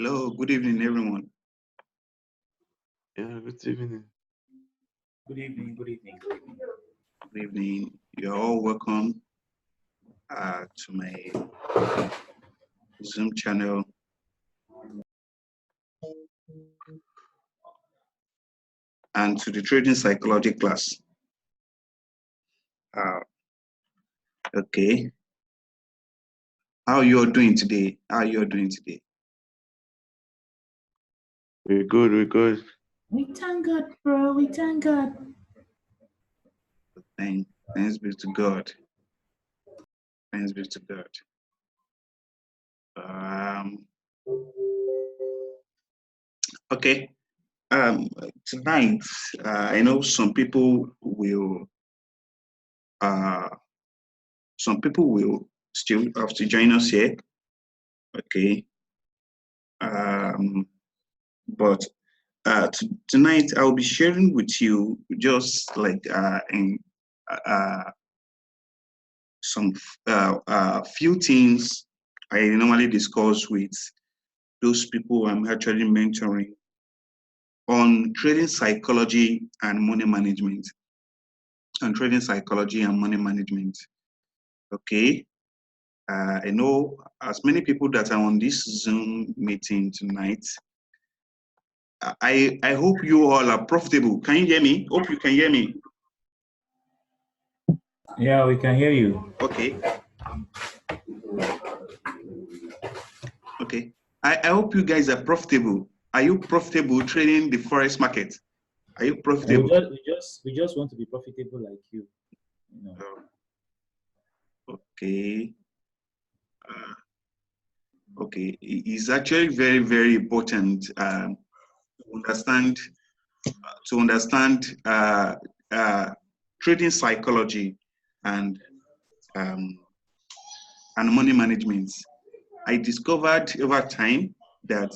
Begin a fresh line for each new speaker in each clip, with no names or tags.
Hello, good evening, everyone.
Yeah, good evening.
Good evening, good evening.
Good evening. You're all welcome to my Zoom channel. And to the trading psychology class. Okay. How you're doing today? How you're doing today?
We're good, we're good.
We thank God, bro. We thank God.
Thanks be to God. Thanks be to God. Okay. Tonight, I know some people will still have to join us here. Okay. But tonight I'll be sharing with you just like some few things I normally discuss with those people I'm actually mentoring on trading psychology and money management. Okay. I know as many people that are on this Zoom meeting tonight, I hope you all are profitable. Can you hear me? Hope you can hear me.
Yeah, we can hear you.
Okay. Okay. I hope you guys are profitable. Are you profitable trading the forex market? Are you profitable?
We just want to be profitable like you. You know.
Okay. Okay. It's actually very, very important to understand trading psychology and money management. I discovered over time that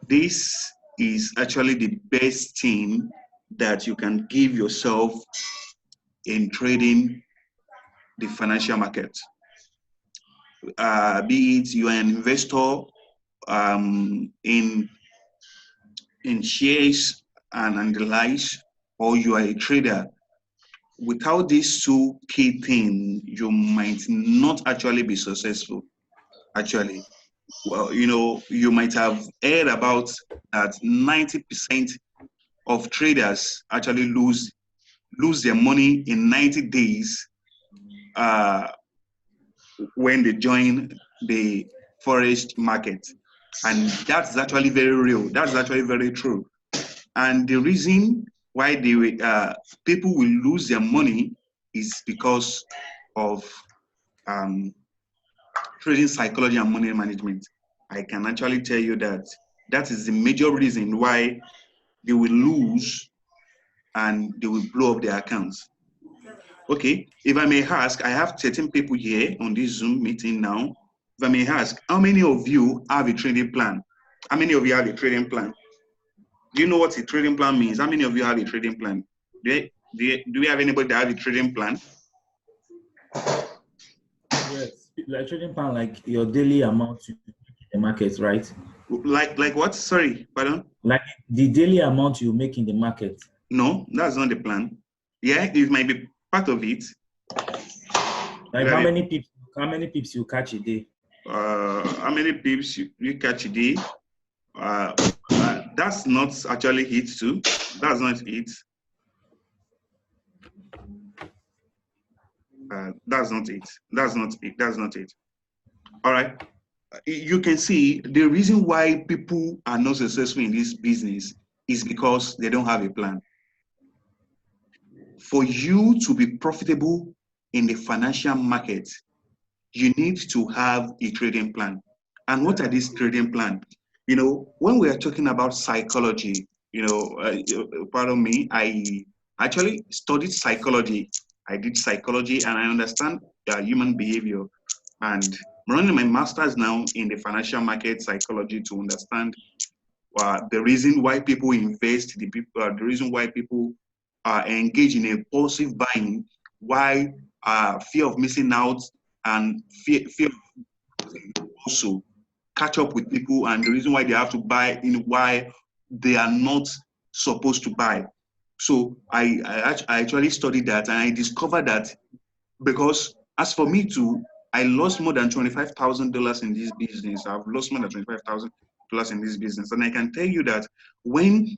this is actually the best thing that you can give yourself in trading the financial market. Be it you are an investor in shares and the likes, or you are a trader. Without these two key things, you might not actually be successful. Actually, well, you might have heard about that 90% of traders actually lose their money in 90 days when they join the forex market. And that's actually very real. That's actually very true. And the reason why people will lose their money is because of trading psychology and money management. I can actually tell you that that is the major reason why they will lose and they will blow up their accounts. Okay, if I may ask, I have 13 people here on this Zoom meeting now. If I may ask, how many of you have a trading plan? How many of you have a trading plan? Do you know what a trading plan means? How many of you have a trading plan? Do we have anybody that have a trading plan?
Yes, like trading plan, like your daily amount you make in the market, right?
Like what? Sorry, pardon?
Like the daily amount you make in the market.
No, that's not the plan. Yeah, it might be part of it.
Like how many pips you catch a day?
How many pips you catch a day? That's not actually it too. That's not it. That's not it. That's not it. That's not it. All right. You can see the reason why people are not successful in this business is because they don't have a plan. For you to be profitable in the financial market, you need to have a trading plan. And what are these trading plans? When we are talking about psychology, pardon me, I actually studied psychology. I did psychology and I understand human behavior. And I'm running my master's now in the financial market psychology to understand the reason why people invest, the reason why people engage in impulsive buying, why fear of missing out and fear also catch up with people, and the reason why they have to buy in why they are not supposed to buy. So I actually studied that, and I discovered that because as for me too, I lost more than $25,000 in this business. I've lost more than $25,000 in this business. And I can tell you that when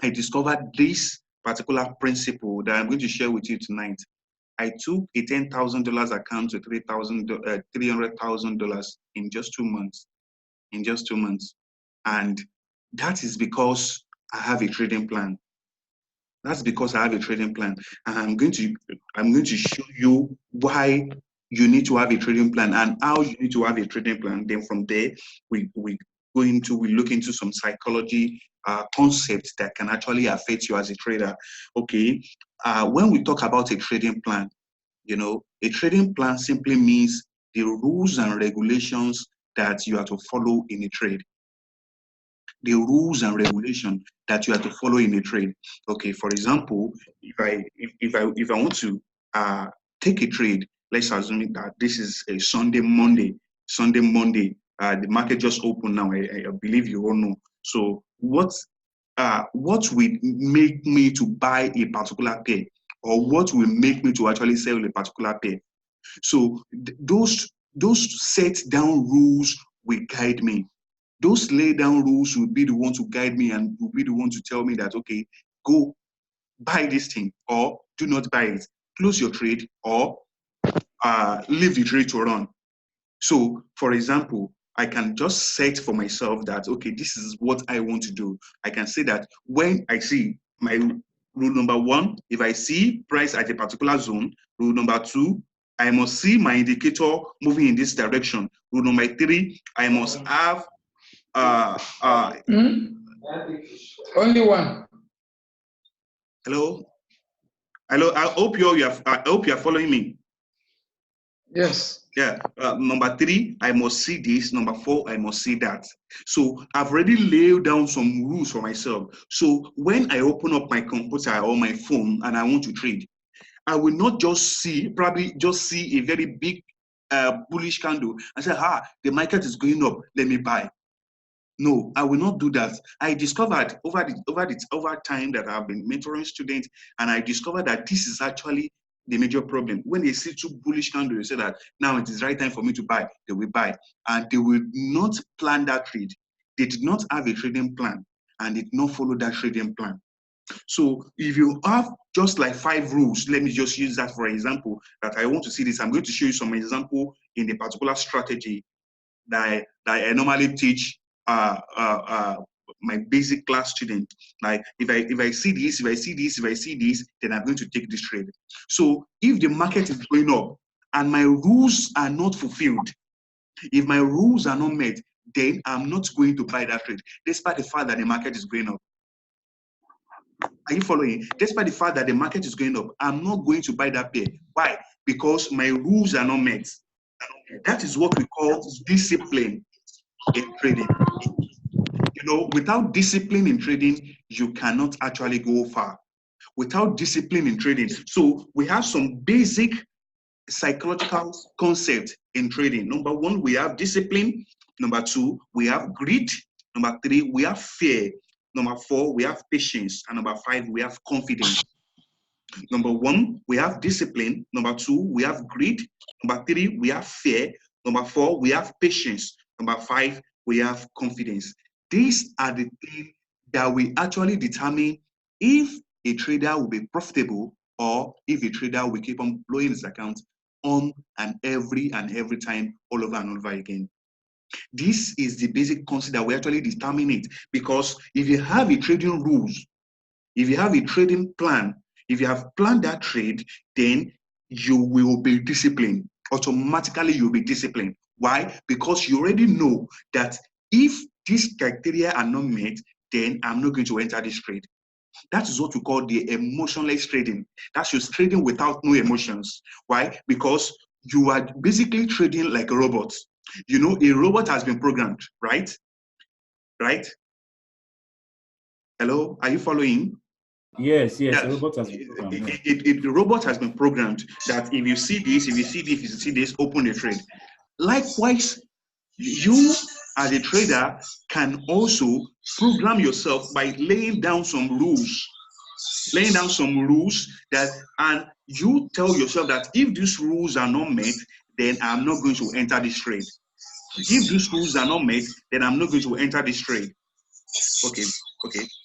I discovered this particular principle that I'm going to share with you tonight, I took a $10,000 account to $300,000 in just 2 months. In just 2 months. And that is because I have a trading plan. That's because I have a trading plan. And I'm going to show you why you need to have a trading plan and how you need to have a trading plan. Then from there, we look into some psychology concepts that can actually affect you as a trader. Okay. When we talk about a trading plan, you know, a trading plan simply means the rules and regulations that you have to follow in a trade. The rules and regulation that you have to follow in a trade. Okay, for example, if I want to take a trade, let's assume that this is a Sunday, Monday. The market just opened now. I believe you all know. So what will make me to buy a particular pair, or what will make me to actually sell a particular pair? So those set down rules will guide me. Those lay down rules will be the one to guide me and will be the one to tell me that, okay, go buy this thing or do not buy it. Close your trade or leave the trade to run. So, for example, I can just set for myself that, okay, this is what I want to do. I can say that when I see my rule number 1, if I see price at a particular zone, rule number 2, I must see my indicator moving in this direction. Rule number 3, I must have
Only one.
Hello. I hope you are following me.
Yes.
Yeah. Number 3, I must see this. Number 4, I must see that. So I've already laid down some rules for myself. So when I open up my computer or my phone and I want to trade, I will not just see a very big bullish candle and say, the market is going up, let me buy. No, I will not do that. I discovered over time that I've been mentoring students, and I discovered that this is actually the major problem. When they see 2 bullish candles, they say that now it is the right time for me to buy. They will buy, and they will not plan that trade. They did not have a trading plan, and did not follow that trading plan. So if you have just like 5 rules, let me just use that for example, that I want to see this. I'm going to show you some example in the particular strategy that I normally teach my basic class student. Like if I see this, then I'm going to take this trade. So if the market is going up and my rules are not fulfilled, if my rules are not met, then I'm not going to buy that trade, despite the fact that the market is going up. Are you following? Despite the fact that the market is going up, I'm not going to buy that pair. Why? Because my rules are not met. That is what we call discipline in trading. You know, without discipline in trading, you cannot actually go far. Without discipline in trading. So we have some basic psychological concepts in trading. Number 1, we have discipline. Number 2, we have greed. Number 3, we have fear. Number 4, we have patience. And number 5, we have confidence. Number 1, we have discipline. Number 2, we have greed. Number 3, we have fear. Number 4, we have patience. Number 5, we have confidence. These are the things that will actually determine if a trader will be profitable or if a trader will keep on blowing his account on and every time, all over and over again. This is the basic concept that we actually determine it, because if you have a trading rules, if you have a trading plan, if you have planned that trade, then you will be disciplined. Automatically, you'll be disciplined. Why? Because you already know that if these criteria are not met, then I'm not going to enter this trade. That is what we call the emotionless trading. That's just trading without no emotions. Why? Because you are basically trading like a robot. You know, a robot has been programmed, right? Right? Hello? Are you following?
Yes,
Yeah.
the robot has been programmed.
The robot has been programmed that if you see this, if you see this, open the trade. Likewise, you as a trader, can also program yourself by laying down some rules. Laying down some rules and you tell yourself that if these rules are not met, then I'm not going to enter this trade. If these rules are not met, then I'm not going to enter this trade. Okay.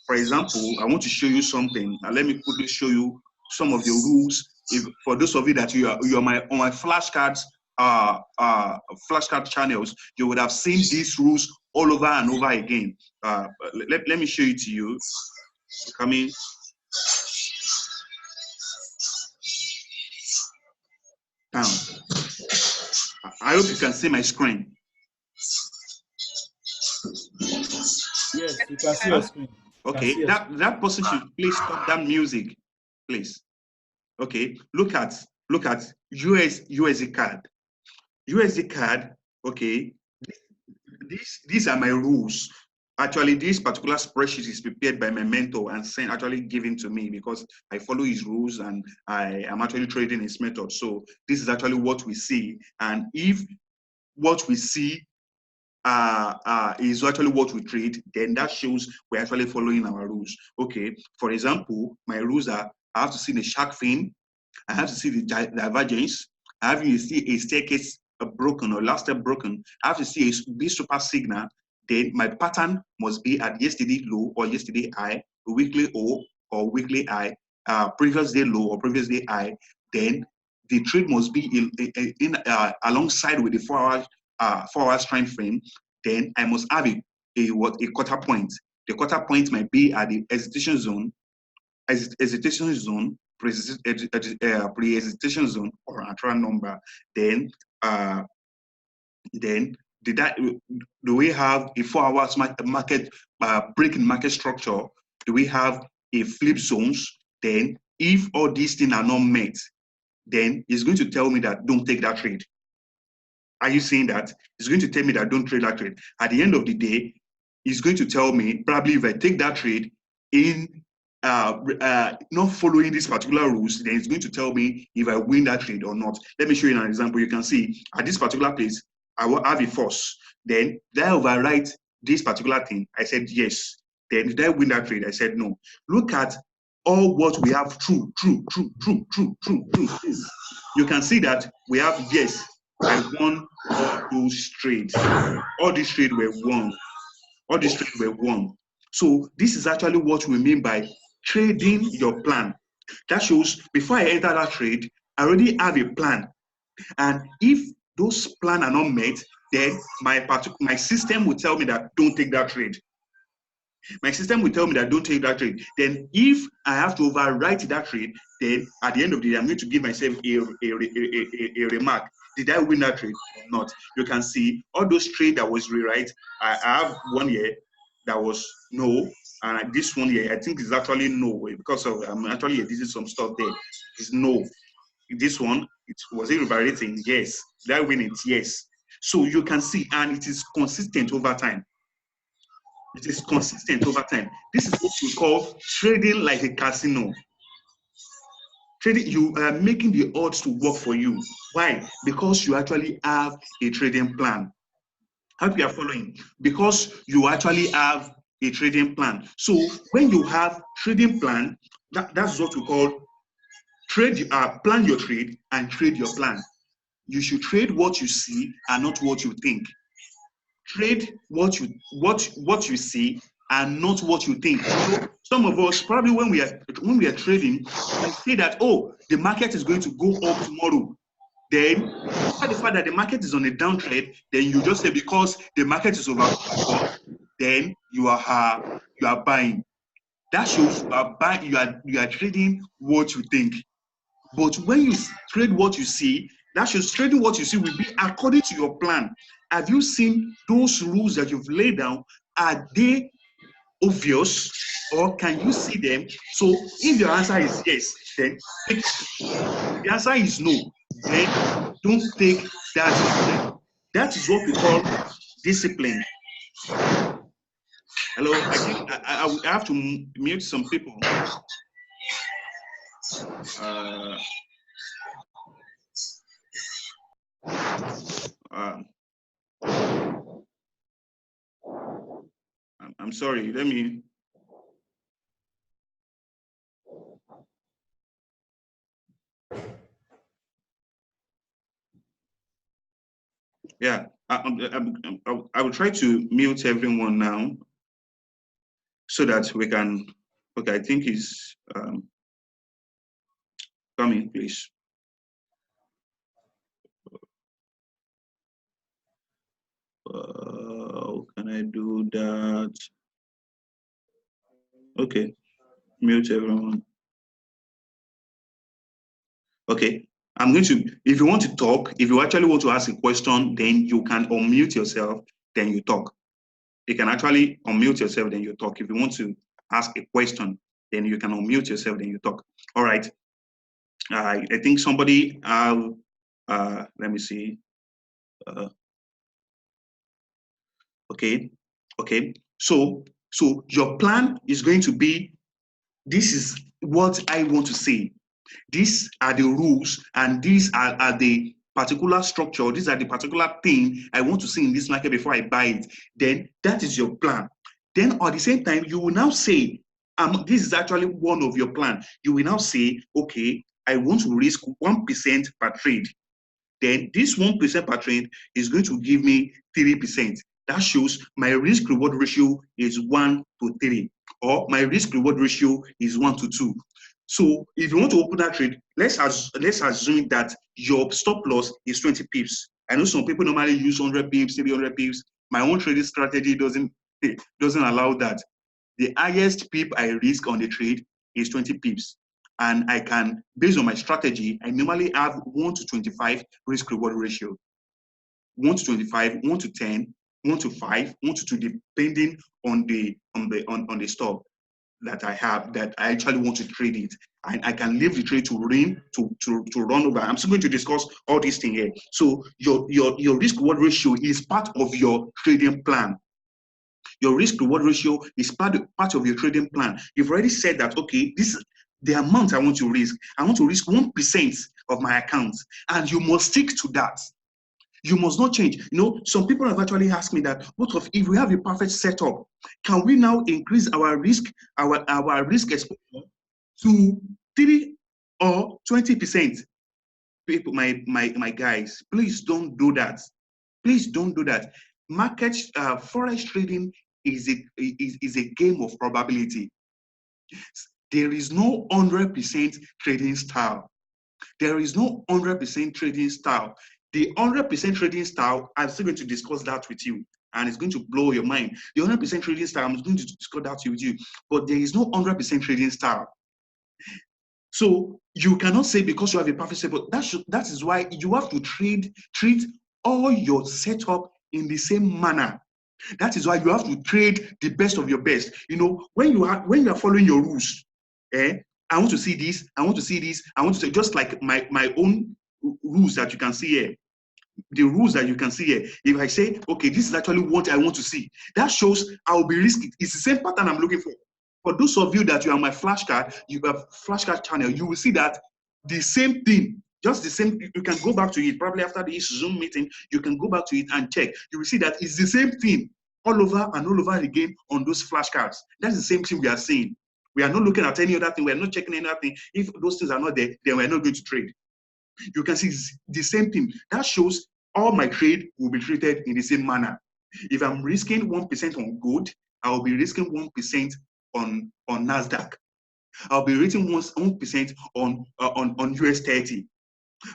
For example, I want to show you something. Let me quickly show you some of the rules. If for those of you that you are on my flashcards, flashcard channels, you would have seen these rules all over and over again. Let me show it to you. Coming. Down. I hope you can see my screen.
Yes, you can see your screen.
Okay, that person should please stop that music, please. Okay, look at USD card. USD card. Okay, these are my rules. Actually, this particular spreadsheet is prepared by my mentor and actually given to me because I follow his rules and I am actually trading his method. So this is actually what we see. And if what we see is actually what we trade, then that shows we're actually following our rules. Okay, for example, my rules are I have to see the shark fin, I have to see the divergence, I have to see a staircase broken or last step broken, I have to see a big super signal. Then my pattern must be at yesterday low or yesterday high, weekly O or weekly high, previous day low or previous day high. Then the trade must be in alongside with the 4 hours time frame. Then I must have a quarter point. The quarter point might be at the hesitation zone, pre-hesitation zone, or a trial number. Then do we have a 4 hours market breaking market structure? Do we have a flip zones? Then if all these things are not met, then it's going to tell me that don't take that trade. Are you saying that? It's going to tell me that don't trade that trade. At the end of the day, it's going to tell me probably if I take that trade in not following these particular rules, then it's going to tell me if I win that trade or not. Let me show you an example. You can see at this particular place, I will have a force. Then did I overwrite this particular thing? I said yes. Then did I win that trade? I said no. Look at all what we have true. You can see that we have yes. I won all those trades. All these trades were won. All these trades were won. So this is actually what we mean by trading your plan. That shows before I enter that trade, I already have a plan. And if those plans are not met, then my system will tell me that don't take that trade. My system will tell me that don't take that trade. Then if I have to overwrite that trade, then at the end of the day, I'm going to give myself a remark. Did I win that trade or not? You can see all those trades that was rewrite. I have one here that was no, and this one here, I think is actually no, because of I'm actually editing some stuff there. It's no. This one, was it reverberating? Yes. Did I win it? Yes. So you can see, and it is consistent over time. It is consistent over time. This is what we call trading like a casino. Trading, you are making the odds to work for you. Why? Because you actually have a trading plan. I hope you are following. Because you actually have a trading plan. So when you have trading plan, that's what we call plan your trade and trade your plan. You should trade what you see and not what you think. Trade what you see and not what you think. So some of us probably when we are trading, we say that the market is going to go up tomorrow. Then the fact that the market is on a downtrend, then you just say because the market is over, then you are buying. That shows you are buying. You are trading what you think. But when you trade what you see, that shows trading what you see will be according to your plan. Have you seen those rules that you've laid down? Are they obvious or can you see them? So if your answer is yes, then take it. If the answer is no, then don't take that discipline. That is what we call discipline. Hello, I think I have to mute some people. I'm sorry. Let me. Yeah, I will try to mute everyone now so that we can. Okay, I think he's coming, please. How can I do that? Okay, mute everyone. Okay, I'm going to, if you want to talk, if you actually want to ask a question, then you can unmute yourself, then you talk. You can actually unmute yourself, then you talk. If you want to ask a question, then you can unmute yourself, then you talk. All right. I think somebody have, let me see. Okay. So your plan is going to be, this is what I want to say. These are the rules, and these are the particular structure. These are the particular thing I want to see in this market before I buy it. Then that is your plan. Then at the same time, you will now say, this is actually one of your plan. You will now say, okay, I want to risk 1% per trade. Then this 1% per trade is going to give me 3%. That shows my risk reward ratio is 1 to 3, or my risk reward ratio is 1 to 2. So if you want to open that trade, let's assume that your stop loss is 20 pips. I know some people normally use 100 pips, 300 pips. My own trading strategy doesn't allow that. The highest pip I risk on the trade is 20 pips. And I can, based on my strategy, I normally have 1 to 25 risk reward ratio. 1 to 25, 1 to 10, 1 to 5, 1 to 2, depending on the stock that I have, that I actually want to trade it. And I can leave the trade to run over. I'm still going to discuss all these things here. So your risk reward ratio is part of your trading plan. Your risk reward ratio is part of your trading plan. You've already said that, okay, this is the amount I want to risk. I want to risk 1% of my account, and you must stick to that. You must not change. You know, some people have actually asked me that, what if we have a perfect setup, can we now increase our risk exposure to 3 or 20%? People, my guys, please don't do that. Please don't do that. Market forex trading is a game of probability. There is no 100% trading style. There is no 100% trading style. The 100% trading style, I'm still going to discuss that with you, and it's going to blow your mind. The 100% trading style, I'm going to discuss that with you, but there is no 100% trading style. So you cannot say because you have a perfect setup. That is why you have to treat all your setup in the same manner. That is why you have to trade the best of your best. You know, when you are following your rules, I want to see this, I want to see this, I want to see, just like my own rules that you can see here. The rules that you can see here. If I say, okay, this is actually what I want to see, that shows I will be risking. It's the same pattern I'm looking for. For those of you that you are my flashcard, you have flashcard channel, you will see that the same thing, just the same. You can go back to it probably after this Zoom meeting. You can go back to it and check. You will see that it's the same thing all over and all over again on those flashcards. That's the same thing we are seeing. We are not looking at any other thing. We are not checking anything. If those things are not there, then we are not going to trade. You can see the same thing. That shows all my trade will be treated in the same manner. If I'm risking 1% on gold, I will be risking 1% on NASDAQ. I'll be risking 1% on US 30.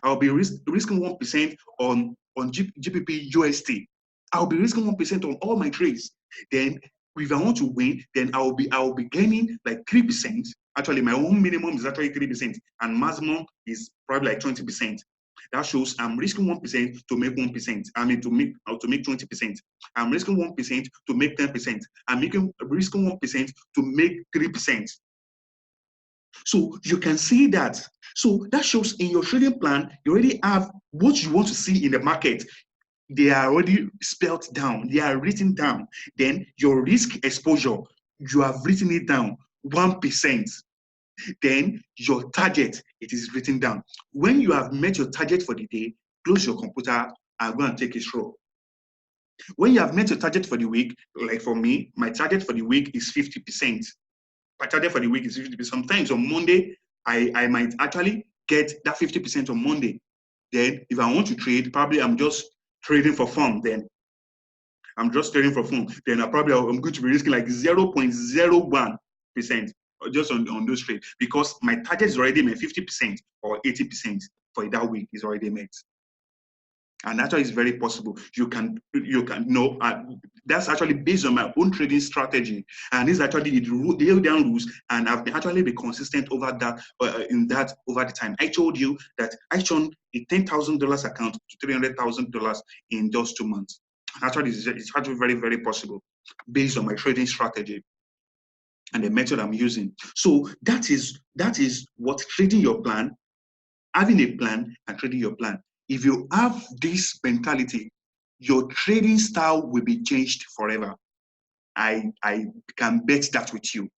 I'll be risking 1% on GBP USD. I'll be risking 1% on all my trades. Then if I want to win, then I will be gaining like 3%. Actually, my own minimum is actually 3%, and maximum is probably like 20%. That shows I'm risking 1% to make 1%. I mean to make 20%. I'm risking 1% to make 10%. I'm risking 1% to make 3%. So you can see that. So that shows in your trading plan, you already have what you want to see in the market. They are already spelled down. They are written down. Then your risk exposure, you have written it down, 1%. Then your target, it is written down. When you have met your target for the day, close your computer and go and take a stroll. When you have met your target for the week, like for me, my target for the week is 50%. My target for the week is 50%. Sometimes on Monday, I might actually get that 50% on Monday. Then if I want to trade, probably I'm just trading for fun. Then I'm just trading for fun. Then I'm going to be risking like 0.01% just on those trades, because my target is already met. 50% or 80% for that week is already met. And that's why it's very possible. You can know that's actually based on my own trading strategy, and this is actually the held down rules, and I've actually been consistent over that over the time. I told you that I turned a $10,000 account to $300,000 in just 2 months. Actually, it's actually very, very possible based on my trading strategy and the method I'm using. So that is what trading your plan, having a plan and trading your plan. If you have this mentality, your trading style will be changed forever. I can bet that with you.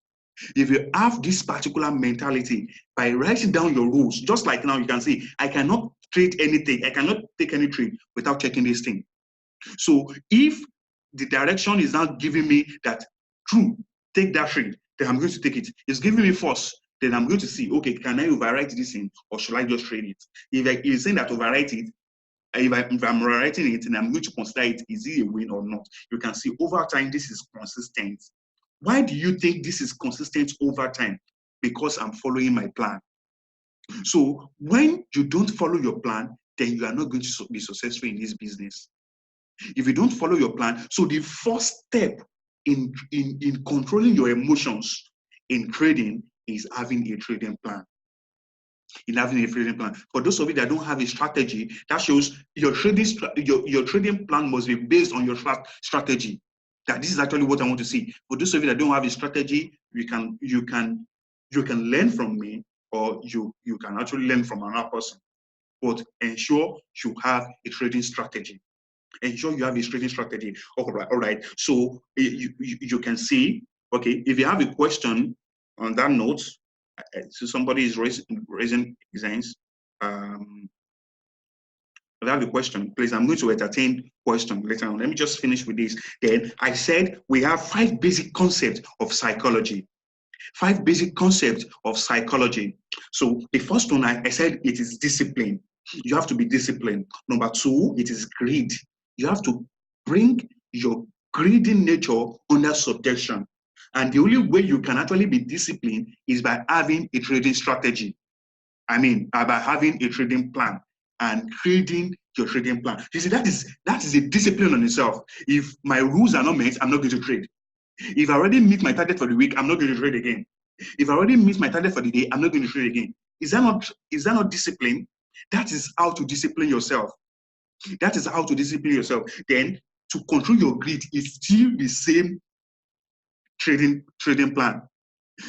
If you have this particular mentality, by writing down your rules, just like now you can see, I cannot trade anything, I cannot take any trade without checking this thing. So if the direction is not giving me that, true, take that trade, then I'm going to take it. It's giving me force, then I'm going to see, okay, can I overwrite this thing or should I just trade it? If it's saying that overwrite it, if I'm writing it and I'm going to consider it, is it a win or not? You can see over time, this is consistent. Why do you think this is consistent over time? Because I'm following my plan. So when you don't follow your plan, then you are not going to be successful in this business. If you don't follow your plan, so the first step in controlling your emotions in trading is having a trading plan. In having a trading plan. For those of you that don't have a strategy, that shows your trading plan must be based on your strategy. That this is actually what I want to see. For those of you that don't have a strategy, you can learn from me, or you can actually learn from another person. But ensure you have a trading strategy. Ensure you have a trading strategy. All right. So you can see, okay, if you have a question on that note, so somebody is raising his hands. If you have a question, please, I'm going to entertain question later on. Let me just finish with this. Then I said we have 5 basic concepts of psychology. 5 basic concepts of psychology. So the first one, I said it is discipline. You have to be disciplined. Number 2, it is greed. You have to bring your greedy nature under subjection. And the only way you can actually be disciplined is by having a trading strategy. I mean, by having a trading plan and creating your trading plan. You see, that is a discipline on itself. If my rules are not met, I'm not going to trade. If I already meet my target for the week, I'm not going to trade again. If I already meet my target for the day, I'm not going to trade again. Is that not discipline? That is how to discipline yourself. That is how to discipline yourself. Then to control your greed is still the same trading plan.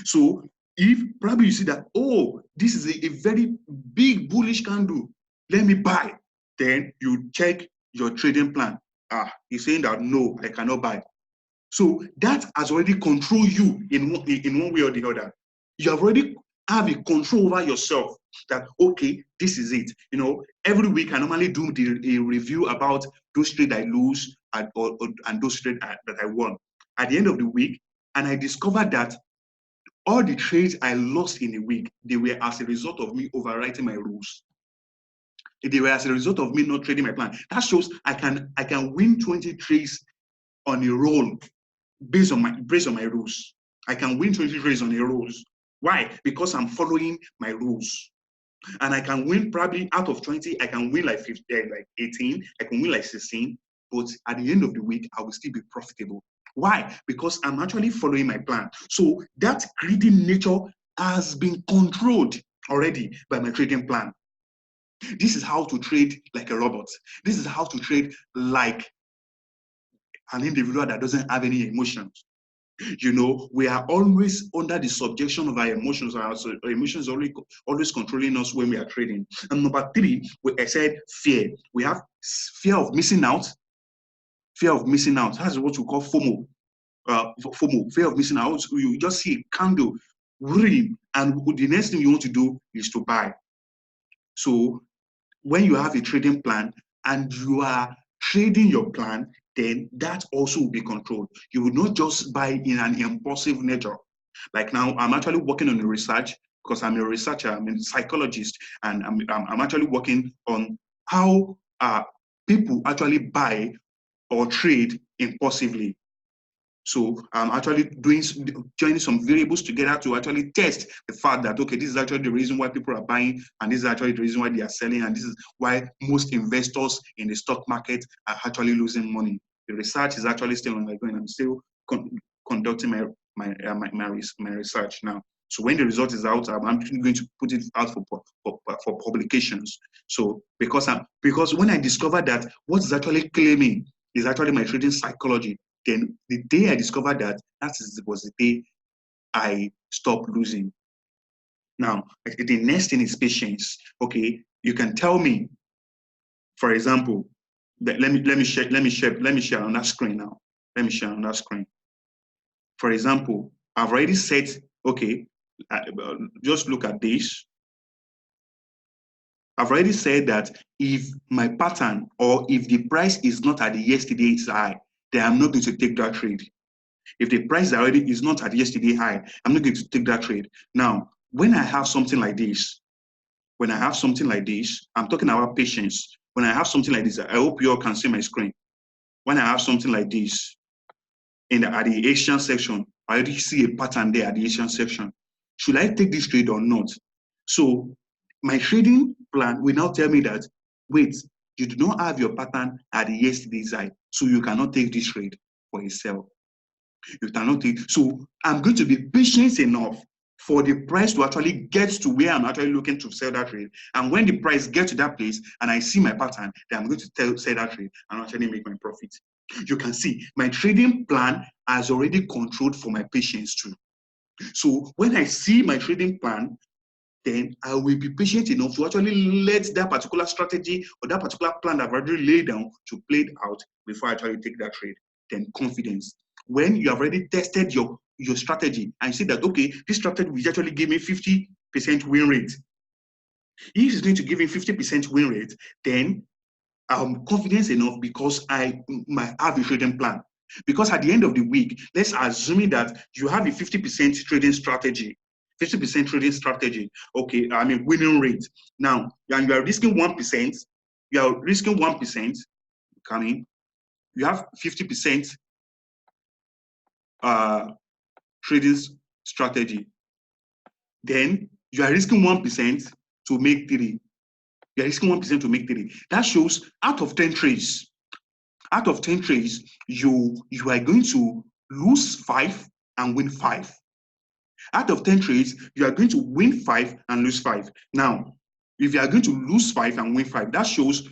So if probably you see that, oh, this is a very big bullish candle, let me buy. Then you check your trading plan. You're saying that no, I cannot buy. So that has already controlled you in one way or the other. You have already have a control over yourself that, okay, this is it. You know, every week I normally do a review about those trades I lose and those trades that I won. At the end of the week, and I discovered that all the trades I lost in a week, they were as a result of me overwriting my rules. They were as a result of me not trading my plan. That shows I can win 20 trades on a roll based on my rules. I can win 20 trades on a rolls. Why? Because I'm following my rules. And I can win probably out of 20, I can win like 15, like 18, I can win like 16, but at the end of the week, I will still be profitable. Why? Because I'm actually following my plan. So that greedy nature has been controlled already by my trading plan. This is how to trade like a robot. This is how to trade like an individual that doesn't have any emotions. You know, we are always under the subjection of our emotions. Our emotions are always controlling us when we are trading. And number 3, I said fear. We have fear of missing out. Fear of missing out. That's what we call FOMO. FOMO, fear of missing out. You just see a candle, and the next thing you want to do is to buy. So when you have a trading plan and you are trading your plan, then that also will be controlled. You will not just buy in an impulsive nature. Like now, I'm actually working on a research because I'm a researcher, I'm a psychologist, and I'm actually working on how people actually buy or trade impulsively. So I'm actually joining some variables together to actually test the fact that, okay, this is actually the reason why people are buying, and this is actually the reason why they are selling, and this is why most investors in the stock market are actually losing money. The research is actually still ongoing. I'm still conducting my research now. So when the result is out, I'm going to put it out for publications. So because when I discovered that what is actually claiming is actually my trading psychology, then the day I discovered that, was the day I stopped losing. Now, the next thing is patience. Okay, you can tell me, for example, that let me share on that screen now. Let me share on that screen. For example, I've already said, okay, just look at this. I've already said that if my pattern or if the price is not at the yesterday's high, then I'm not going to take that trade. If the price already is not at yesterday high, I'm not going to take that trade. Now, when I have something like this, I'm talking about patience. When I have something like this, I hope you all can see my screen. When I have something like this at the Asian section, I already see a pattern there at the Asian section. Should I take this trade or not? So my trading plan will now tell me that, wait, you do not have your pattern at the yesterday's high, so you cannot take this trade for yourself. You cannot take. So I'm going to be patient enough for the price to actually get to where I'm actually looking to sell that trade. And when the price gets to that place and I see my pattern, then I'm going to sell that trade and actually make my profit. You can see my trading plan has already controlled for my patience too. So when I see my trading plan, then I will be patient enough to actually let that particular strategy or that particular plan I've already laid down to play it out before I actually take that trade. Then confidence. When you have already tested your strategy and you see that, okay, this strategy will actually give me 50% win rate. If it's going to give me 50% win rate, then I'm confident enough because I might have a trading plan. Because at the end of the week, let's assume that you have a 50% trading strategy. 50% trading strategy, okay, I mean winning rate. Now, and you are risking 1%, you are risking 1%, coming, you have 50% trading strategy. Then you are risking 1% to make 3. You are risking 1% to make 3. That shows out of 10 trades, you are going to lose 5 and win 5. Out of 10 trades, you are going to win 5 and lose 5. Now, if you are going to lose 5 and win 5, that shows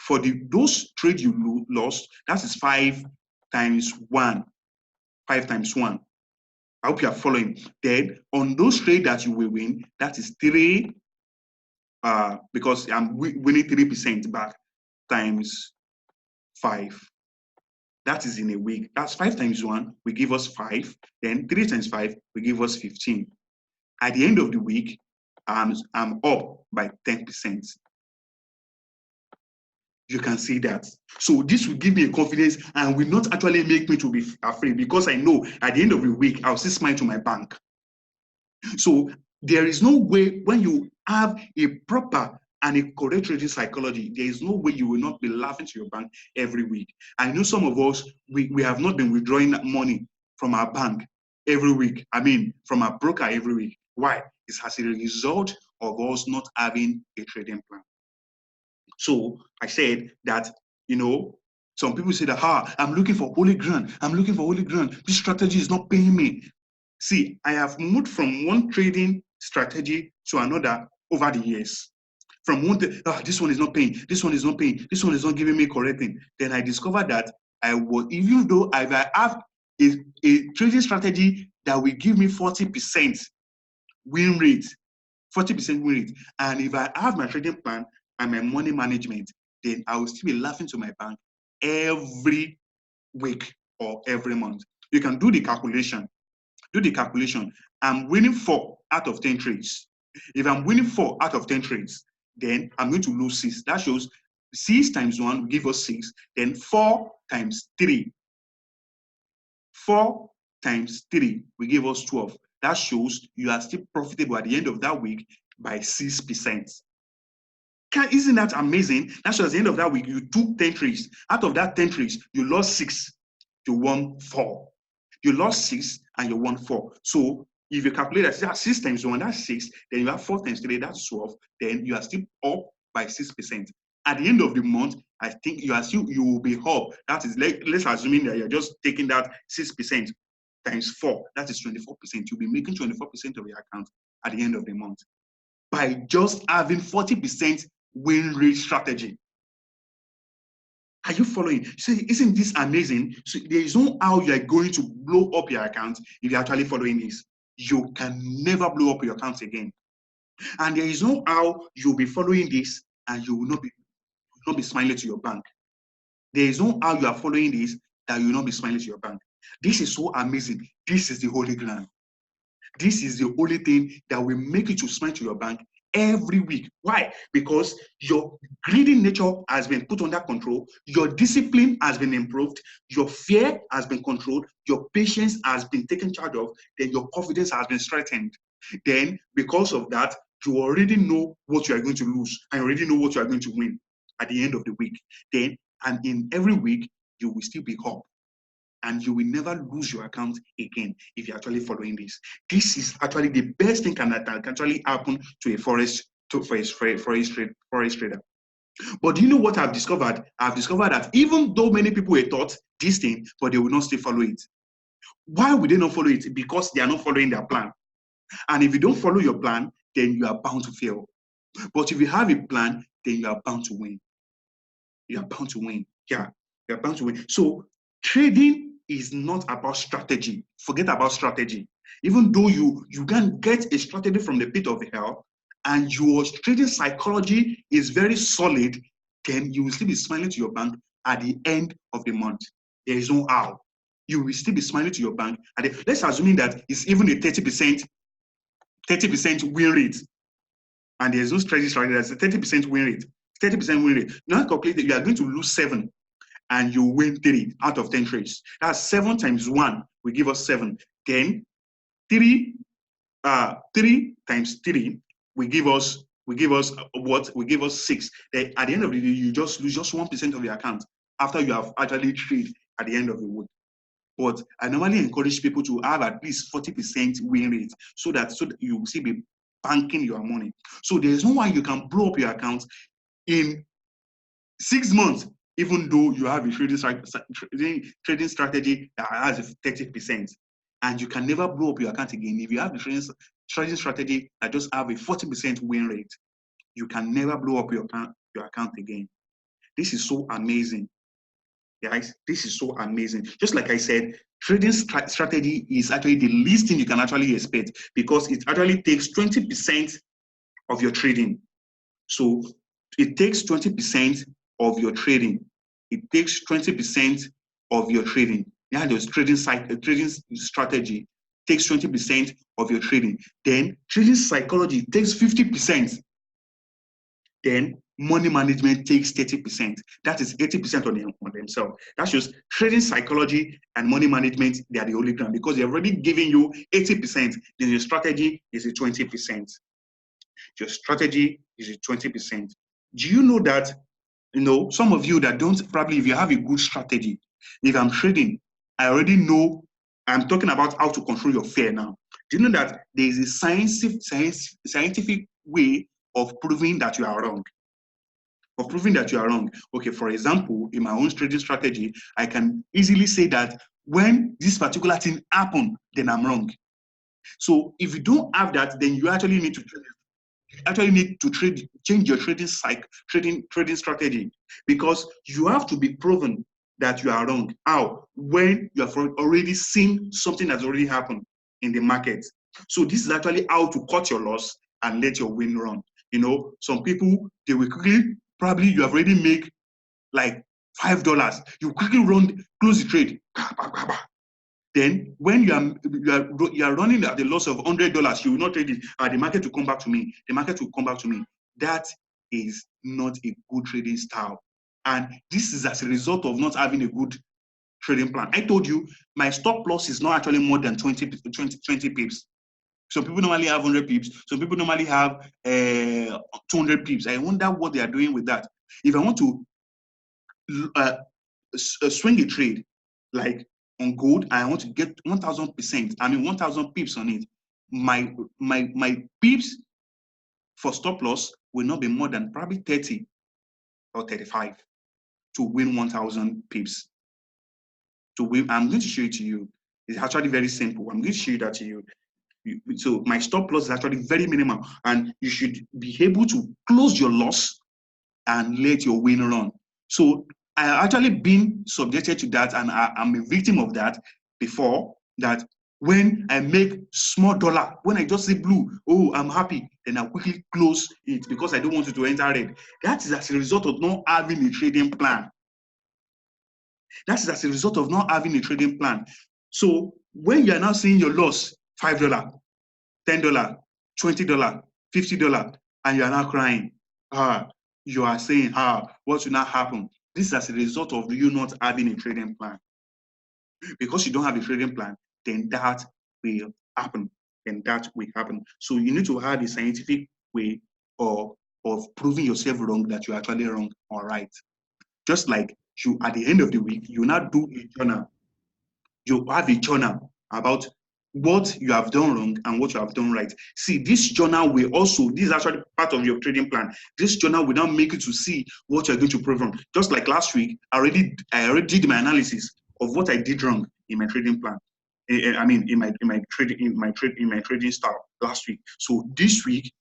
for those trades you lost, that is 5 times 1. 5 times 1. I hope you are following. Then on those trades that you will win, that is 3, because I'm winning 3% back times 5. That is in a week. That's 5 times 1 will give us 5. Then 3 times 5 will give us 15. At the end of the week, I'm up by 10%. You can see that. So this will give me a confidence and will not actually make me to be afraid, because I know at the end of the week, I'll see smile to my bank. So there is no way, when you have a proper and a correct trading psychology, there is no way you will not be laughing to your bank every week. I know some of us, we have not been withdrawing money from our bank every week. I mean, from our broker every week. Why? It's as a result of us not having a trading plan. So I said that, some people say that, I'm looking for Holy Grail. I'm looking for Holy Grail. This strategy is not paying me. See, I have moved from one trading strategy to another over the years. From one, this one is not paying, this one is not paying, this one is not giving me correct thing. Then I discovered that even though I have a trading strategy that will give me 40% win rate, 40% win rate, and if I have my trading plan and my money management, then I will still be laughing to my bank every week or every month. You can do the calculation. I'm winning 4 out of 10 trades. If I'm winning 4 out of 10 trades, then I'm going to lose 6. That shows 6 times 1 will give us 6. Then 4 times 3. 4 times 3 will give us 12. That shows you are still profitable at the end of that week by 6%. Isn't that amazing? That shows at the end of that week, you took 10 trades. Out of that 10 trades, you lost 6, you won 4. You lost 6 and you won 4. So if you calculate that 6 times 1, that's 6. Then you have 4 times 3, that's 12. Then you are still up by 6%. At the end of the month, I think you will be up. That is, let's assuming that you're just taking that 6% times 4. That is 24%. You'll be making 24% of your account at the end of the month by just having 40% win rate strategy. Are you following? So isn't this amazing? So there is no how you are going to blow up your account if you're actually following this. You can never blow up your account again. And there is no how you'll be following this and you will not be smiling to your bank. There is no how you are following this that you will not be smiling to your bank. This is so amazing. This is the Holy Grail. This is the only thing that will make you to smile to your bank every week. Why? Because your greedy nature has been put under control, your discipline has been improved, your fear has been controlled, your patience has been taken charge of, then your confidence has been strengthened. Then, because of that, you already know what you are going to lose and you already know what you are going to win at the end of the week. Then, and in every week, you will still be up. And you will never lose your account again if you're actually following this. This is actually the best thing that can actually happen to a forex trader. But do you know what I've discovered? I've discovered that even though many people were taught this thing, but they will not still follow it. Why would they not follow it? Because they are not following their plan. And if you don't follow your plan, then you are bound to fail. But if you have a plan, then you are bound to win. You are bound to win. Yeah, you are bound to win. So trading is not about strategy. Forget about strategy. Even though you can get a strategy from the pit of hell and your trading psychology is very solid, then you will still be smiling to your bank at the end of the month. There is no how. You will still be smiling to your bank. Let's assume that it's even a 30% win rate. And there's no strategy strategy. That's a 30% win rate. 30% win rate. Now calculate that you are going to lose 7. And you win 3 out of 10 trades. That's 7 times 1 will give us 7. Then 3 times 3 will give us what? Will give us 6. Then at the end of the day, you just lose just 1% of your account after you have actually traded at the end of the week. But I normally encourage people to have at least 40% win rate so that you will still be banking your money. So there is no way you can blow up your account in 6 months. Even though you have a trading strategy that has 30%, and you can never blow up your account again. If you have a trading strategy that just have a 40% win rate, you can never blow up your account again. This is so amazing, guys. This is so amazing. Just like I said, trading strategy is actually the least thing you can actually expect because it actually takes 20% of your trading. So it takes 20% of your trading. It takes 20% of your trading. Yeah, there's trading strategy takes 20% of your trading. Then trading psychology takes 50%. Then money management takes 30%. That is 80% on themselves. That's just trading psychology and money management. They are the only ground because they're already giving you 80%. Then your strategy is a 20%. Your strategy is a 20%. Do you know that? You know, some of you that don't probably, if you have a good strategy, if I'm trading, I already know. I'm talking about how to control your fear now. Do you know that there is a scientific way of proving that you are wrong? Of proving that you are wrong. Okay, for example, in my own trading strategy, I can easily say that when this particular thing happens, then I'm wrong. So if you don't have that, then you actually need to change your trading strategy because you have to be proven that you are wrong. How? When you have already seen something that's already happened in the market. So this is actually how to cut your loss and let your win run. You know, some people, they will quickly, probably you have already made like $5. You quickly close the trade. Then when you are running at the loss of $100, you will not trade it. The market will come back to me. The market will come back to me. That is not a good trading style. And this is as a result of not having a good trading plan. I told you my stop loss is not actually more than 20 pips. Some people normally have 100 pips. Some people normally have 200 pips. I wonder what they are doing with that. If I want to swing a trade, like on gold, I want to get 1,000%. I mean 1,000 pips on it. My pips for stop loss will not be more than probably 30 or 35 to win 1,000 pips. To win, I'm going to show it to you. It's actually very simple. I'm going to show you that to you. So my stop loss is actually very minimal, and you should be able to close your loss and let your win run. So I have actually been subjected to that, and I'm a victim of that before. That when I make small dollar, when I just say blue, oh, I'm happy, then I quickly close it because I don't want it to enter red. That is as a result of not having a trading plan. That is as a result of not having a trading plan. So when you are now seeing your loss, $5, $10, $20, $50, and you are now crying, you are saying, what will now happen? This is as a result of you not having a trading plan. Because you don't have a trading plan, then that will happen. So you need to have a scientific way of proving yourself wrong that you're actually wrong or right. Just like you, at the end of the week, you now do a journal. You have a journal about what you have done wrong and what you have done right. See, this journal will also, this is actually part of your trading plan. This journal will now make you to see what you're going to prove wrong. Just like last week, I already did my analysis of what I did wrong in my trading plan. I mean, in my trading style last week. So this week,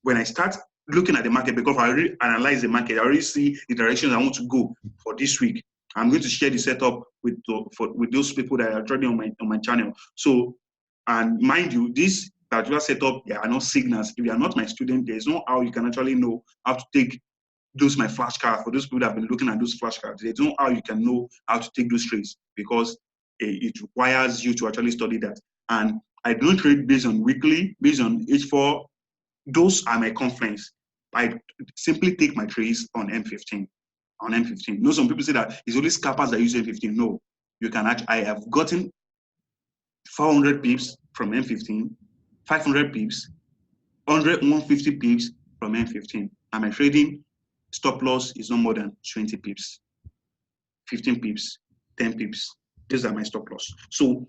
when I start looking at the market, because I already analyze the market, I already see the directions I want to go for this week. I'm going to share the setup with those people that are trading on my channel. So, and mind you, this particular setup, there are no signals. If you are not my student, there's no how you can actually know how to take those my flashcards. For those people that have been looking at those flashcards, there's no how you can know how to take those trades because it requires you to actually study that. And I don't trade based on weekly, based on H4. Those are my confidence. I simply take my trades on M15. On M15. No, some people say that it's only scalpers that use M15. No, you can actually, I have gotten 400 pips from M15, 500 pips, 150 pips from M15. And my trading stop loss is no more than 20 pips, 15 pips, 10 pips. These are my stop loss. So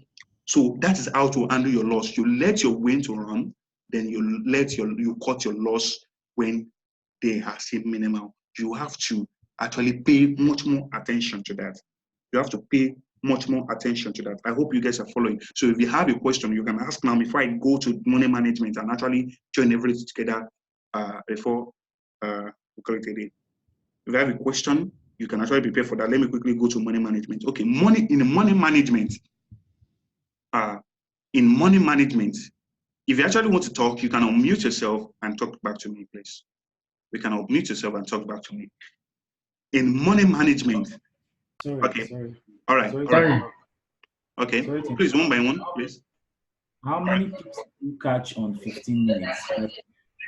that is how to handle your loss. You let your win to run, then you cut your loss when they are still minimal. You have to actually pay much more attention to that. You have to pay much more attention to that. I hope you guys are following. So if you have a question, you can ask now before I go to money management and actually join everything together before we call it a day. If you have a question, you can actually prepare for that. Let me quickly go to money management. Okay, in money management, if you actually want to talk, you can unmute yourself and talk back to me, please. You can unmute yourself and talk back to me. In money management.
Sorry.
All right. Okay. Please, one by one, please.
How many pips do you catch on 15 minutes?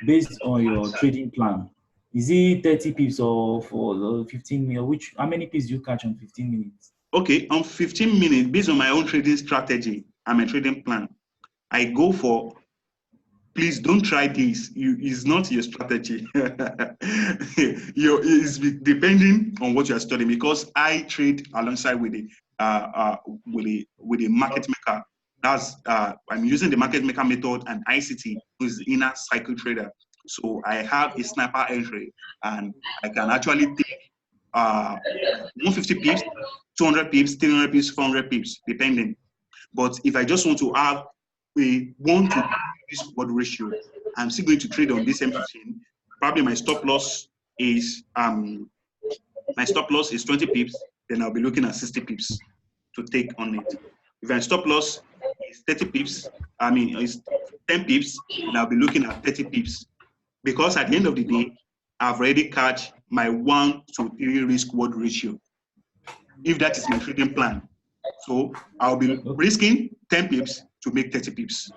Based on your trading plan. Is it 30 pips or for 15 minutes? How many pips do you catch on 15 minutes?
Okay, on 15 minutes, based on my own trading strategy and my trading plan, I go for, please don't try this. It's not your strategy. It's depending on what you are studying, because I trade alongside with a market maker. That's I'm using the market maker method and ICT, who is the inner cycle trader. So I have a sniper entry, and I can actually take 150 pips, 200 pips, 300 pips, 400 pips, depending. But if I just want to have a 1 to 2 risk reward ratio, I'm still going to trade on this M15. Probably my stop loss is 20 pips. Then I'll be looking at 60 pips to take on it. If my stop loss is 30 pips, it's 10 pips, then I'll be looking at 30 pips. Because at the end of the day, I've already catch my 1 to 3 risk reward ratio, if that is my trading plan. So I'll be risking 10 pips to make 30 pips.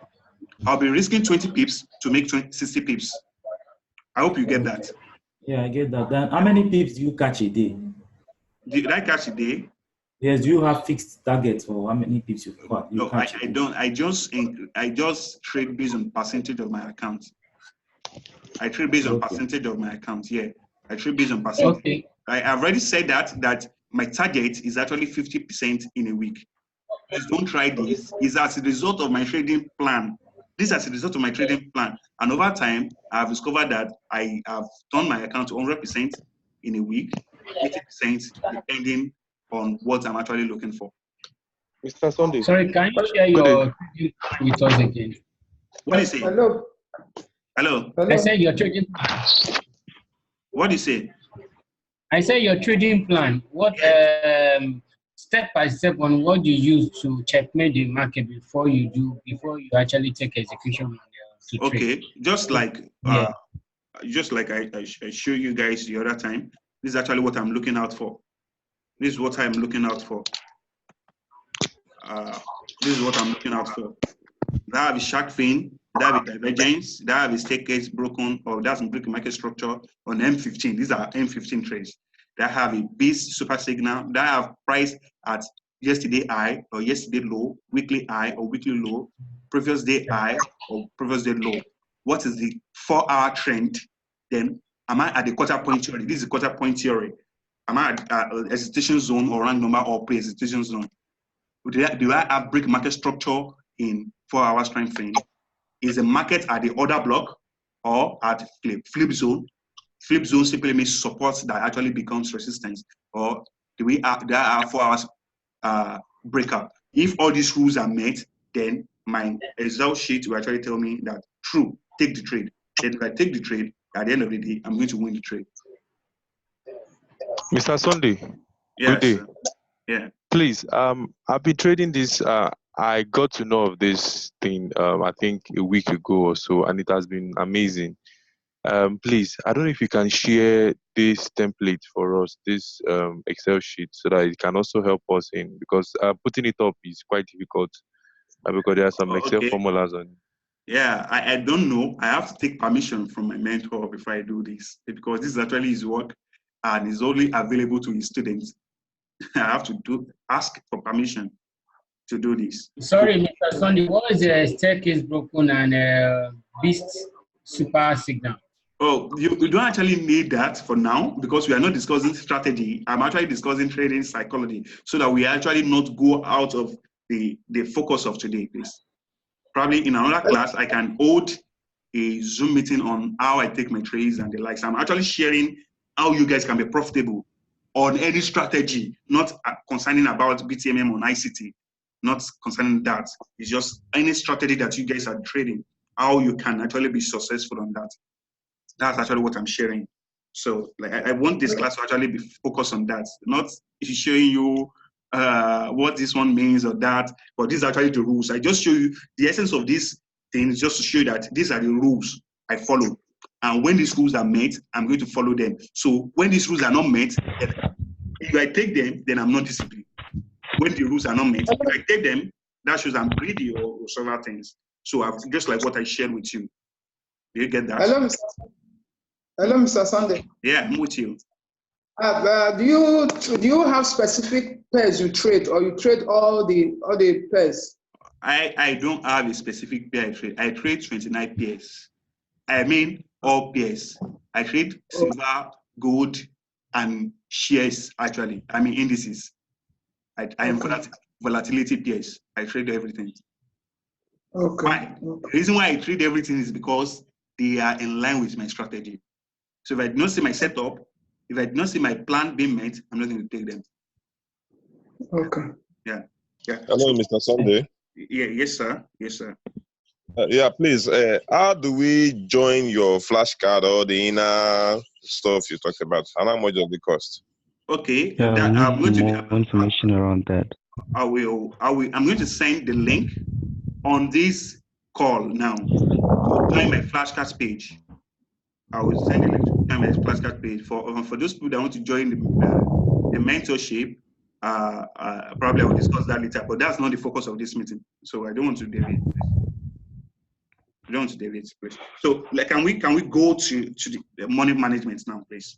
I'll be risking 20 pips to make 60 pips. I hope you get that.
Yeah, I get that. Then how many pips do you catch a day?
Did I catch it there?
Yes, do you have fixed targets for how many pips you
No,
catch?
I don't. I just trade based on percentage of my account. I trade based on percentage of my account. Yeah, I trade based on percentage.
Okay.
I've already said that my target is actually 50% in a week. Please don't try this. It's as a result of my trading plan. This is as a result of my trading plan. And over time, I've discovered that I have turned my account to 100% in a week, 80% depending on what I'm actually looking for.
Mr. Sunday.
Sorry, can you share your trading plan with us again?
What do you say?
Hello.
Hello?
I said your trading plan.
What do you say?
I said your trading plan. What step by step on what you use to checkmate the market before you actually take execution on to trade.
Okay, just like I showed you guys the other time. This is actually what I'm looking out for. This is what I'm looking out for. This is what I'm looking out for. That have a shark fin, that have a divergence, that have a staircase broken, or that's breaking market structure on M15. These are M15 trades. That have a base super signal, that have price at yesterday high or yesterday low, weekly high or weekly low, previous day high or previous day low. What is the 4-hour trend? Then am I at the quarter point theory? This is the quarter point theory. Am I at hesitation zone or rank number or pre-hesitation zone? Do I have break market structure in 4 hours time frame? Is the market at the order block or at flip zone? Flip zone simply means support that actually becomes resistance. Or do I have 4 hours breakup? If all these rules are met, then my Excel sheet will actually tell me that true, take the trade. Then if I take the trade, at the end of the day, I'm going to win the trade.
Mr. Sunday.
Yes.
Good day.
Yeah.
Please, I've been trading this. I got to know of this thing, I think a week ago or so, and it has been amazing. Please, I don't know if you can share this template for us, this Excel sheet, so that it can also help us in, because putting it up is quite difficult because there are some Excel formulas on.
Yeah, I don't know. I have to take permission from my mentor before I do this, because this is actually his work and is only available to his students. I have to ask for permission to do this.
Sorry, Mr. Sunday, what is the staircase broken and beast super signal?
Oh, you don't actually need that for now, because we are not discussing strategy. I'm actually discussing trading psychology, so that we actually not go out of the focus of today, please. Probably in another class, I can hold a Zoom meeting on how I take my trades and the likes. I'm actually sharing how you guys can be profitable on any strategy, not concerning about BTMM on ICT, not concerning that. It's just any strategy that you guys are trading, how you can actually be successful on that. That's actually what I'm sharing. So like I want this class to actually be focused on that, not showing you what this one means or that, but these are actually the rules. I just show you the essence of this thing is just to show you that these are the rules I follow. And when these rules are met, I'm going to follow them. So when these rules are not met, if I take them, then I'm not disciplined. When the rules are not met, if I take them, that shows I'm greedy or several things. So I've just like what I shared with you. Do you get that?
Hello, Mr. Sunday.
Yeah, I'm with you.
Do you have specific pairs you trade, or you trade all the pairs?
I don't have a specific pair I trade. I trade 29 pairs. I mean all pairs. I trade silver, gold, and shares actually. I mean indices. I am volatility pairs. I trade everything.
Okay.
Why? The reason why I trade everything is because they are in line with my strategy. So if I do not see my setup, if I do not see my plan being met, I'm not going to take them.
Okay.
Yeah.
Hello, Mr. Sunday.
Yeah. Yes, sir. Yes, sir.
Yeah, please. How do we join your flashcard or the inner stuff you talked about? And how much does it cost?
Okay.
Yeah,
I'm going to
more information around that.
I'm going to send the link on this call now to join my flashcards page. I will send the link to join my flashcard page for those people that want to join the mentorship. Probably I will discuss that later, but that's not the focus of this meeting. So I don't want to deviate. Please. So, like, can we go to the money management now, please?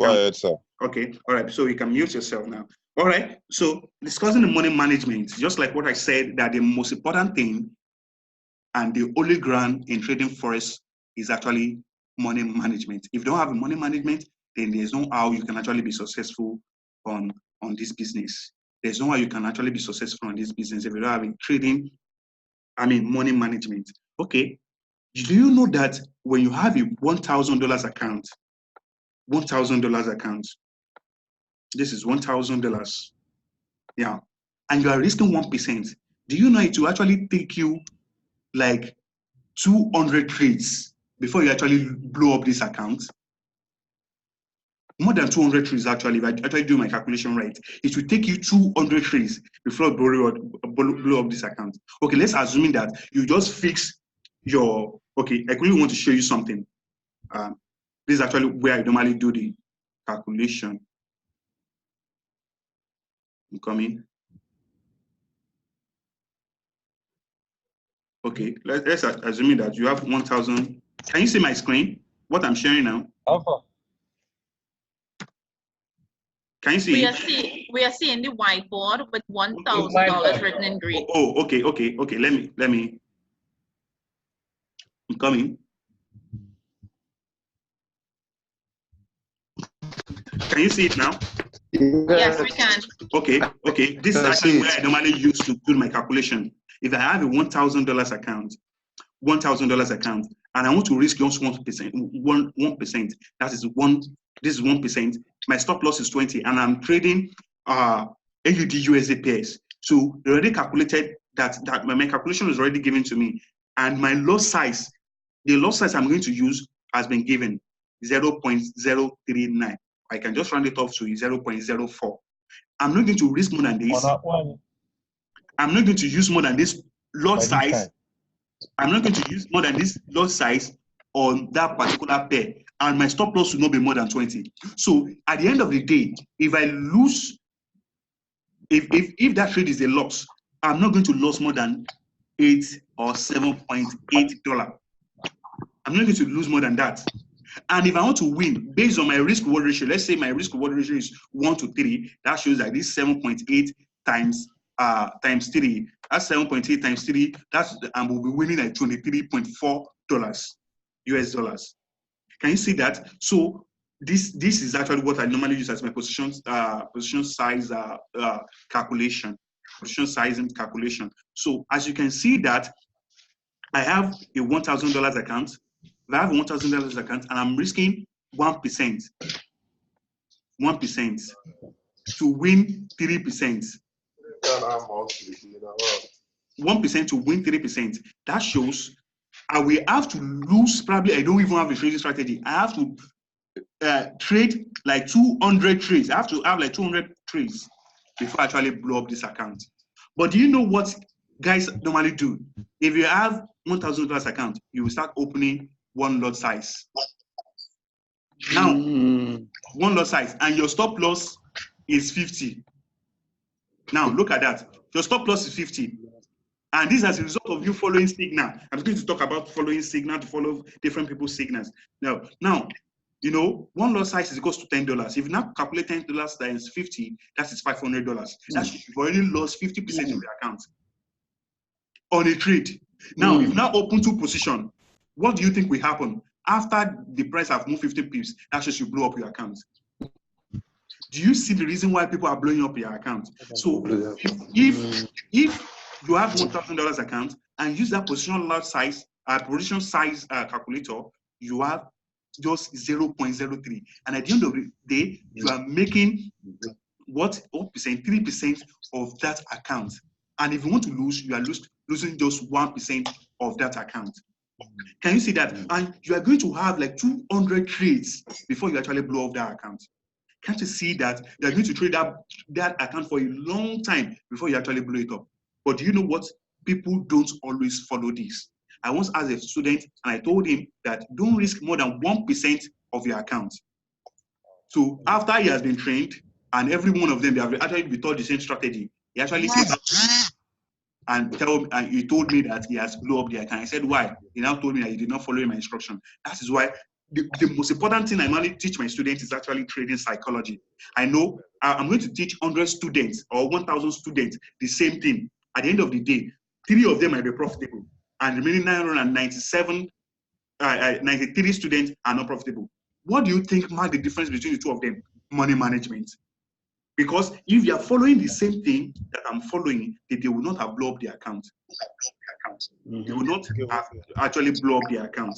Go ahead, sir.
Okay, all right. So you can mute yourself now. All right. So discussing the money management, just like what I said, that the most important thing and the holy ground in trading forex is actually money management. If you don't have money management, then there's no how you can actually be successful on this business. There's no how you can actually be successful on this business if you don't have trading, money management. Okay. Do you know that when you have a $1,000 account, $1,000 account, this is $1,000, yeah, and you are risking 1%, do you know it will actually take you like 200 trades before you actually blow up this account? More than 200 trades actually, if I actually do my calculation right, it will take you 200 trades before you blow up this account. Okay, let's assume that you just fix your, okay, I really want to show you something. This is actually where I normally do the calculation. I'm coming. Okay, let's assume that you have 1,000. Can you see my screen? What I'm sharing now? Can you see?
We are seeing the whiteboard with $1,000 written in green.
Oh, okay. Let me. I'm coming. Can you see it now?
Yes, we can.
Okay. This is actually where I normally use to do my calculation. If I have a $1,000 account, and I want to risk just 1%, 1%. That is one. This is 1%. My stop loss is 20, and I'm trading AUD USD pairs. So they already calculated that my calculation is already given to me, and my loss size, the loss size I'm going to use has been given 0.039. I can just round it off to 0.04. I'm not going to risk more than this. I'm not going to use more than this lot size. I'm not going to use more than this lot size on that particular pair, and my stop loss will not be more than 20. So at the end of the day, if I lose, if that trade is a loss, I'm not going to lose more than $8 or $7.8. I'm not going to lose more than that. And if I want to win based on my risk reward ratio, let's say my risk reward ratio is 1 to 3, that shows that this 7.8 times 3, that's 7.8 times 3, and we'll be winning at $23.4 US dollars. Can you see that? So this is actually what I normally use as my position size calculation, position sizing calculation. So as you can see that I have a $1,000 account. If I have a $1,000 account and I'm risking 1% to win 3%. 1% to win 3%. That shows I will have to lose, probably I don't even have a trading strategy. I have to trade like 200 trades. I have to have like 200 trades before I actually blow up this account. But do you know what guys normally do? If you have $1,000 account, you will start opening one lot size. Now, one lot size, and your stop loss is 50. Now, look at that. Your stop loss is 50. And this is as a result of you following signal. I'm going to talk about following signal to follow different people's signals. Now, you know, one lot size is equals to $10. If you now calculate $10 times 50, that is $500. That's you've already lost 50% of your account on a trade. Now, if you now open two position, what do you think will happen? After the price have moved 50 pips, that's just you blow up your account. Do you see the reason why people are blowing up your account? So if you have $1,000 account and use that position size calculator, you have just 0.03. And at the end of the day, you are making what 3% of that account. And if you want to lose, you are losing just 1% of that account. Can you see that? And you are going to have like 200 trades before you actually blow off that account. Can't you see that you are going to trade that account for a long time before you actually blow it up? But do you know what? People don't always follow this. I once asked a student and I told him that don't risk more than 1% of your account. So after he has been trained and every one of them, they have actually been taught the same strategy. He actually came back and he told me that he has blew up the account. I said, why? He now told me that he did not follow my instruction. That is why the most important thing I normally teach my students is actually trading psychology. I know I'm going to teach 100 students or 1,000 students the same thing. At the end of the day, 3 of them might be profitable, and the remaining 93 students are not profitable. What do you think mark the difference between the 2 of them? Money management. Because if you are following the same thing that I'm following, they will not have blown up their account. They will not have actually blow up their account.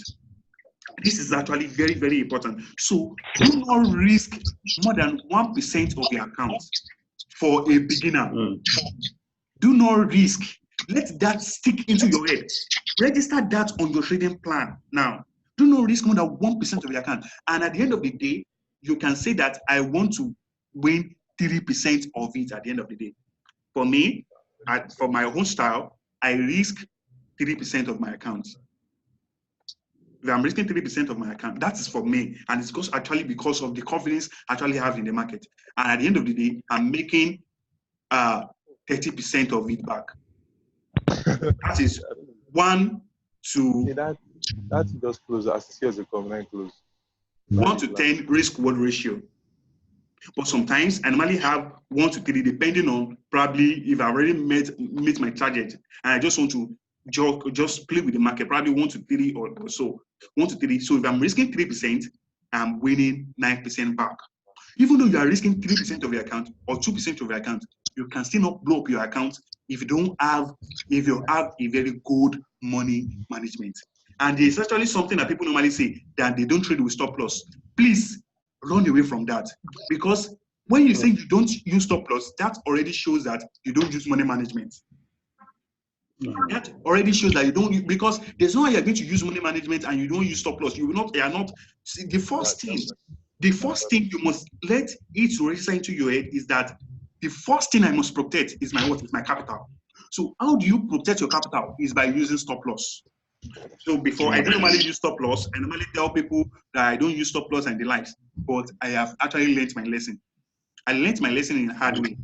This is actually very, very important. So do not risk more than 1% of your account for a beginner. Do not risk. Let that stick into your head. Register that on your trading plan now. Do not risk more than 1% of your account. And at the end of the day, you can say that I want to win 3% of it at the end of the day. For me, for my own style, I risk 3% of my account. If I'm risking 3% of my account, that is for me. And it's because of the confidence I actually have in the market. And at the end of the day, I'm making 30% of it back. That is 1 to...
Okay, that just close as see as a covenant close.
1 to 10 risk-reward ratio. But sometimes I normally have 1 to 3, depending on probably if I already meet my target and I just want to just play with the market, probably 1 to 3 or so. 1 to 3. So if I'm risking 3%, I'm winning 9% back. Even though you are risking 3% of your account or 2% of your account, you can still not blow up your account if you have a very good money management. And there's actually something that people normally say that they don't trade with stop loss. Please run away from that, because when you say you don't use stop loss, that already shows that you don't use money management. That already shows that you don't, because there's no way you're going to use money management and you don't use stop loss. You are not. The first thing you must let it register into your head is that the first thing I must protect is my what? Is my capital. So how do you protect your capital? Is by using stop loss. So before, I don't normally use stop loss. I normally tell people that I don't use stop loss and the likes, but I have actually learned my lesson. I learned my lesson in a hard way.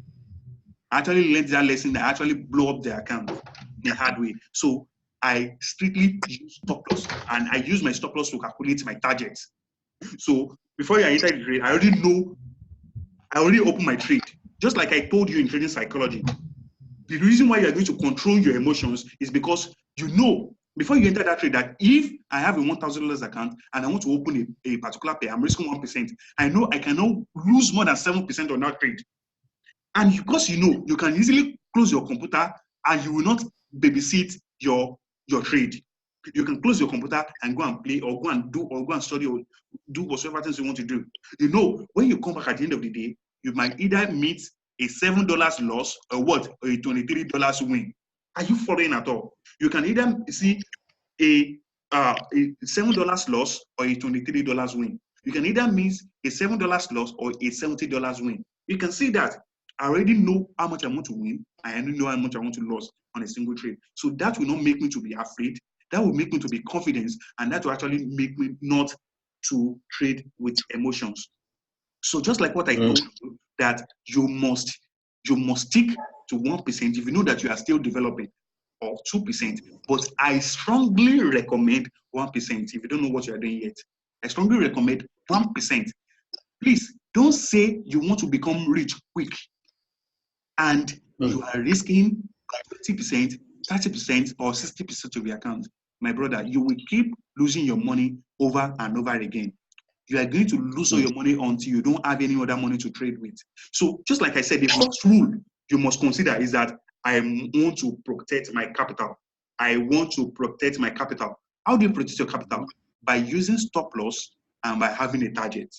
I actually learned that lesson that actually blow up their account in a hard way. So I strictly use stop loss, and I use my stop loss to calculate my targets. So before I enter the trade, I already opened my trade. Just like I told you in trading psychology, the reason why you are going to control your emotions is because you know before you enter that trade that if I have a $1,000 account and I want to open a particular pair, I'm risking 1%. I know I cannot lose more than 7% on that trade. And because you know, you can easily close your computer and you will not babysit your trade. You can close your computer and go and play or go and do or go and study or do whatever things you want to do. You know, when you come back at the end of the day, you might either meet a $7 loss or what? Or a $23 win. Are you following at all? You can either see a $7 loss or a $23 win. You can either miss a $7 loss or a $70 win. You can see that I already know how much I want to win. I already know how much I want to lose on a single trade. So that will not make me to be afraid. That will make me to be confident, and that will actually make me not to trade with emotions. So just like what I told you, that you must stick to 1% if you know that you are still developing, or 2%. But I strongly recommend 1% if you don't know what you are doing yet. I strongly recommend 1%. Please don't say you want to become rich quick and you are risking 20%, 30%, or 60% of your account. My brother, you will keep losing your money over and over again. You are going to lose all your money until you don't have any other money to trade with. So just like I said, the first rule you must consider is that I want to protect my capital. I want to protect my capital. How do you protect your capital? By using stop loss and by having a target.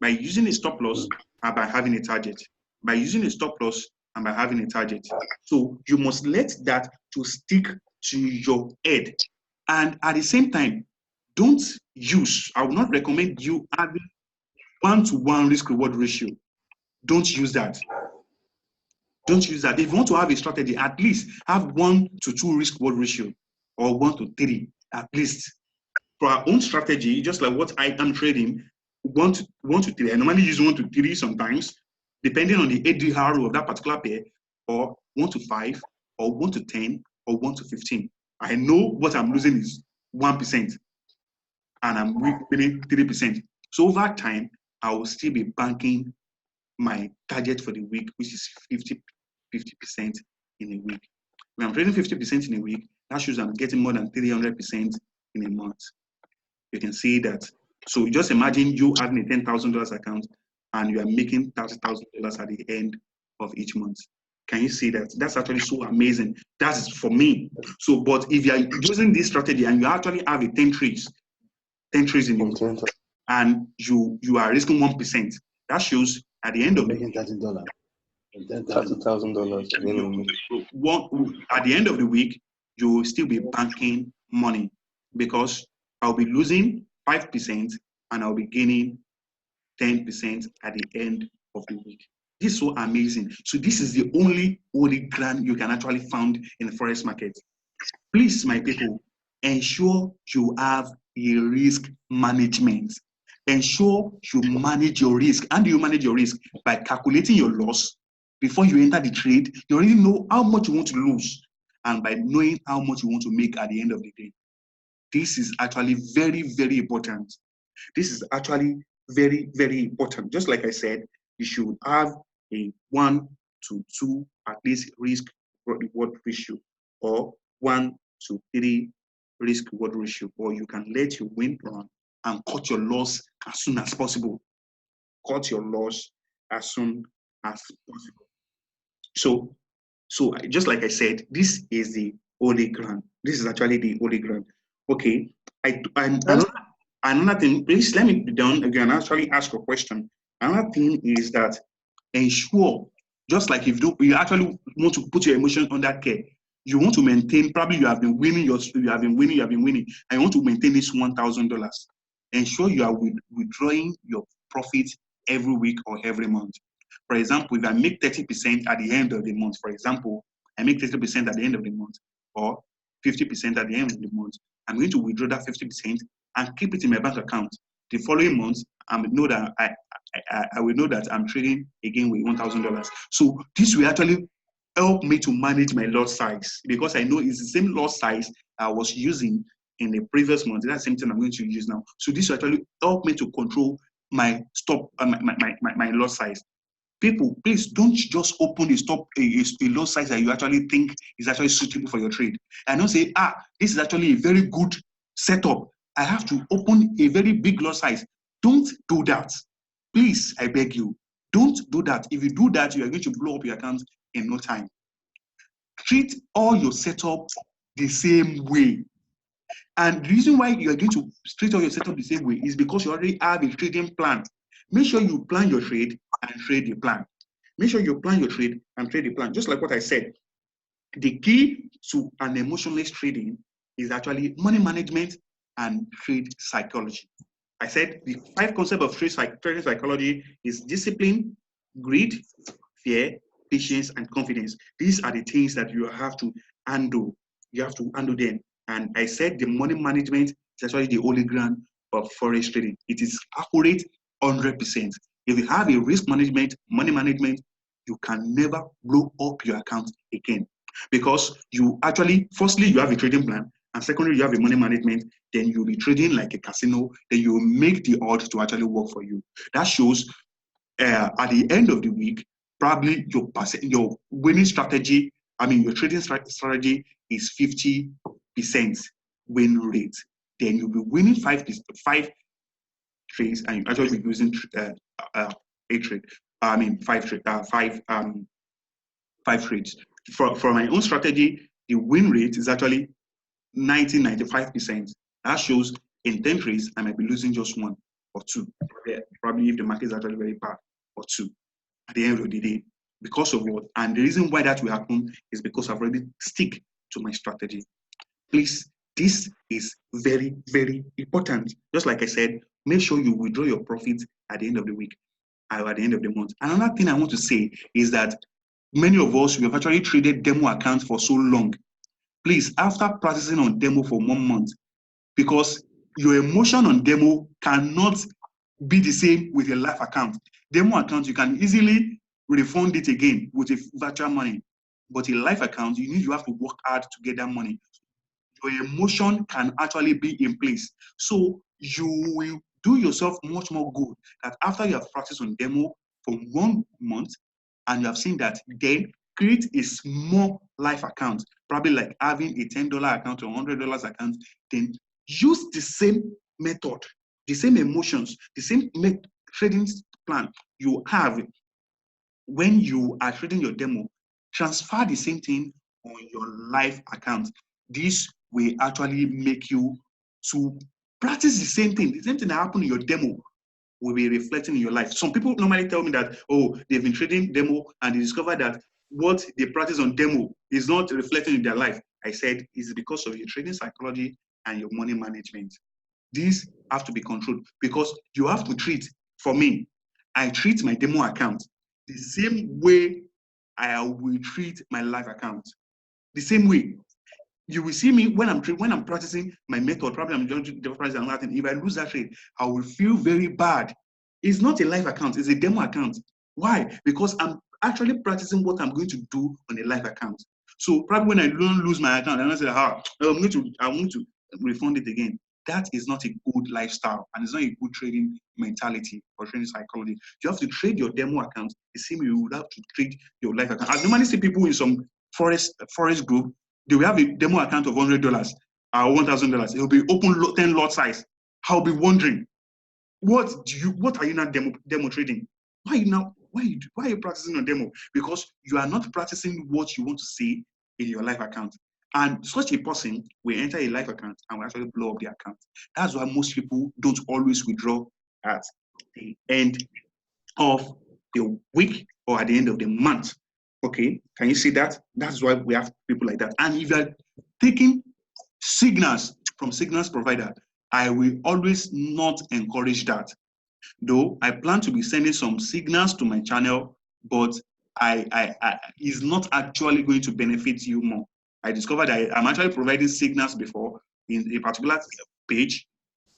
By using a stop loss and by having a target. By using a stop loss and by having a target. So you must let that to stick to your head. And at the same time, don't use, I would not recommend you having 1-to-1 risk-reward ratio. Don't use that. Don't use that. If you want to have a strategy, at least have 1-to-2 risk-reward ratio or 1-to-3 at least. For our own strategy, just like what I am trading, 1-to-3. I normally use 1-to-3 sometimes, depending on the ADR of that particular pair, or 1-to-5, or 1-to-10, or 1-to-15. I know what I'm losing is 1%. and I'm winning 3%. So over time, I will still be banking my target for the week, which is 50% in a week. When I'm trading 50% in a week, that shows I'm getting more than 300% in a month. You can see that. So just imagine you having a $10,000 account and you are making $30,000 at the end of each month. Can you see that? That's actually so amazing. That's for me. So, but if you are using this strategy and you actually have a 10 trades in a week, and you are risking 1%, that shows at the end of the week,
$30,000.
At the end of the week, you will still be banking money because I'll be losing 5% and I'll be gaining 10% at the end of the week. This is so amazing. So this is the only Holy Grail you can actually find in the Forex market. Please, my people, ensure you have a risk management. Ensure you manage your risk. And you manage your risk by calculating your loss before you enter the trade. You already know how much you want to lose, and by knowing how much you want to make at the end of the day. This is actually very, very important. This is actually very, very important. Just like I said, you should have a 1 to 2 at least risk reward ratio, or 1 to 3 risk reward ratio, or you can let your win run and cut your loss as soon as possible. Cut your loss as soon as possible. So just like I said, this is the Holy Grail. This is actually the Holy Grail. Okay. Another thing, please let me be done again. Actually, ask a question. Another thing is that ensure, just like if you actually want to put your emotions under care, you want to maintain. Probably you have been winning, and you want to maintain this $1,000. Ensure you are withdrawing your profit every week or every month. For example, if I make 30% at the end of the month, for example, I make 30% at the end of the month, or 50% at the end of the month, I'm going to withdraw that 50% and keep it in my bank account. The following month, I will know that I'm trading again with $1,000. So this will actually help me to manage my lot size, because I know it's the same lot size I was using in the previous month. That's the same thing I'm going to use now. So this will actually help me to control my stop, my lot size. People, please don't just open a lot size that you actually think is actually suitable for your trade. And don't say, this is actually a very good setup. I have to open a very big lot size. Don't do that. Please, I beg you, don't do that. If you do that, you are going to blow up your account in no time. Treat all your setup the same way. And the reason why you are going to treat all your setup the same way is because you already have a trading plan. Make sure you plan your trade and trade the plan. Make sure you plan your trade and trade the plan. Just like what I said, the key to an emotionless trading is actually money management and trade psychology. I said the 5 concepts of trading psychology is discipline, greed, fear, patience, and confidence. These are the things that you have to handle. You have to handle them. And I said the money management is actually the holy grail of Forex trading. It is accurate 100%. If you have a risk management, money management, you can never blow up your account again. Because you actually, firstly, you have a trading plan, and secondly, you have a money management, then you'll be trading like a casino, then you will make the odds to actually work for you. That shows at the end of the week, probably your winning strategy, your trading strategy is 50% win rate. Then you'll be winning 5 trades, and you actually be using 5 trades. For my own strategy, the win rate is actually 95%. That shows in 10 trades, I might be losing just 1 or 2. Probably if the market is actually very bad, or 2 at the end of the day. Because of what? And the reason why that will happen is because I've already stick to my strategy. Please, this is very, very important. Just like I said, make sure you withdraw your profits at the end of the week or at the end of the month. Another thing I want to say is that many of us, we have actually traded demo accounts for so long. Please, after practicing on demo for 1 month, because your emotion on demo cannot be the same with a live account. Demo account, you can easily refund it again with a virtual money. But a live account, you have to work hard to get that money. Your emotion can actually be in place. So you will do yourself much more good that after you have practiced on demo for 1 month and you have seen that, then create a small live account, probably like having a $10 account or $100 account, then use the same method, the same emotions, the same trading plan you have when you are trading your demo, transfer the same thing on your live account. This will actually make you to practice the same thing. The same thing that happened in your demo will be reflecting in your life. Some people normally tell me that, oh, they've been trading demo and they discover that what they practice on demo is not reflecting in their life. I said, it's because of your trading psychology and your money management. These have to be controlled because you have to treat, for me, I treat my demo account the same way I will treat my live account. The same way. You will see me when I'm practicing my method, probably I'm doing the price and Latin. If I lose that trade, I will feel very bad. It's not a live account, it's a demo account. Why? Because I'm actually practicing what I'm going to do on a live account. So probably when I don't lose my account, I'm going to say, I want to refund it again. That is not a good lifestyle, and it's not a good trading mentality or trading psychology. You have to trade your demo account the same way you would have to trade your live account. I normally see people in some Forex group, they will have a demo account of $100 or $1,000. It will be open 10 lot size. I'll be wondering, what are you not demo trading? Why are you practicing on demo? Because you are not practicing what you want to say in your live account. And such a person will enter a live account and will actually blow up the account. That's why most people don't always withdraw at the end of the week or at the end of the month. Okay, can you see that? That's why we have people like that. And if you are taking signals from signals provider, I will always not encourage that. Though I plan to be sending some signals to my channel, but is not actually going to benefit you more. I discovered that I'm actually providing signals before in a particular page.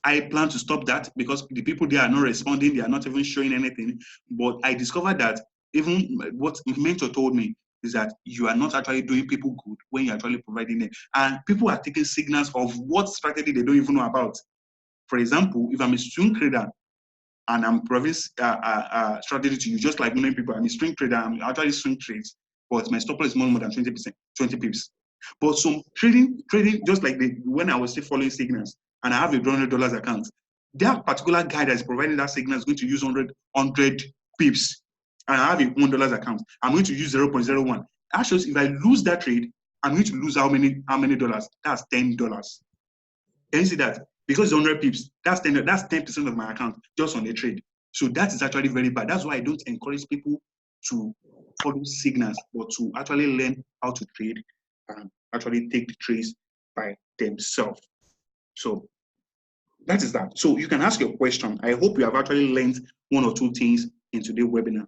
I plan to stop that because the people there are not responding, they are not even showing anything. But I discovered that even what my mentor told me is that you are not actually doing people good when you're actually providing them. And people are taking signals of what strategy they don't even know about. For example, if I'm a swing trader and I'm providing strategy to you, just like many people, I'm a swing trader, I'm actually swing trades, but my stop loss is more than 20%, 20 pips. But some trading, just like when I was still following signals, and I have a $100 account, that particular guy that's providing that signal is going to use 100 pips, and I have a $1 account. I'm going to use 0.01. That shows if I lose that trade, I'm going to lose how many dollars? That's $10. Can you see that? Because it's 100 pips, that's 10% of my account just on the trade. So that is actually very bad. That's why I don't encourage people to follow signals, but to actually learn how to trade and actually take the trades by themselves. So that is that. So you can ask your question. I hope you have actually learned one or two things in today's webinar.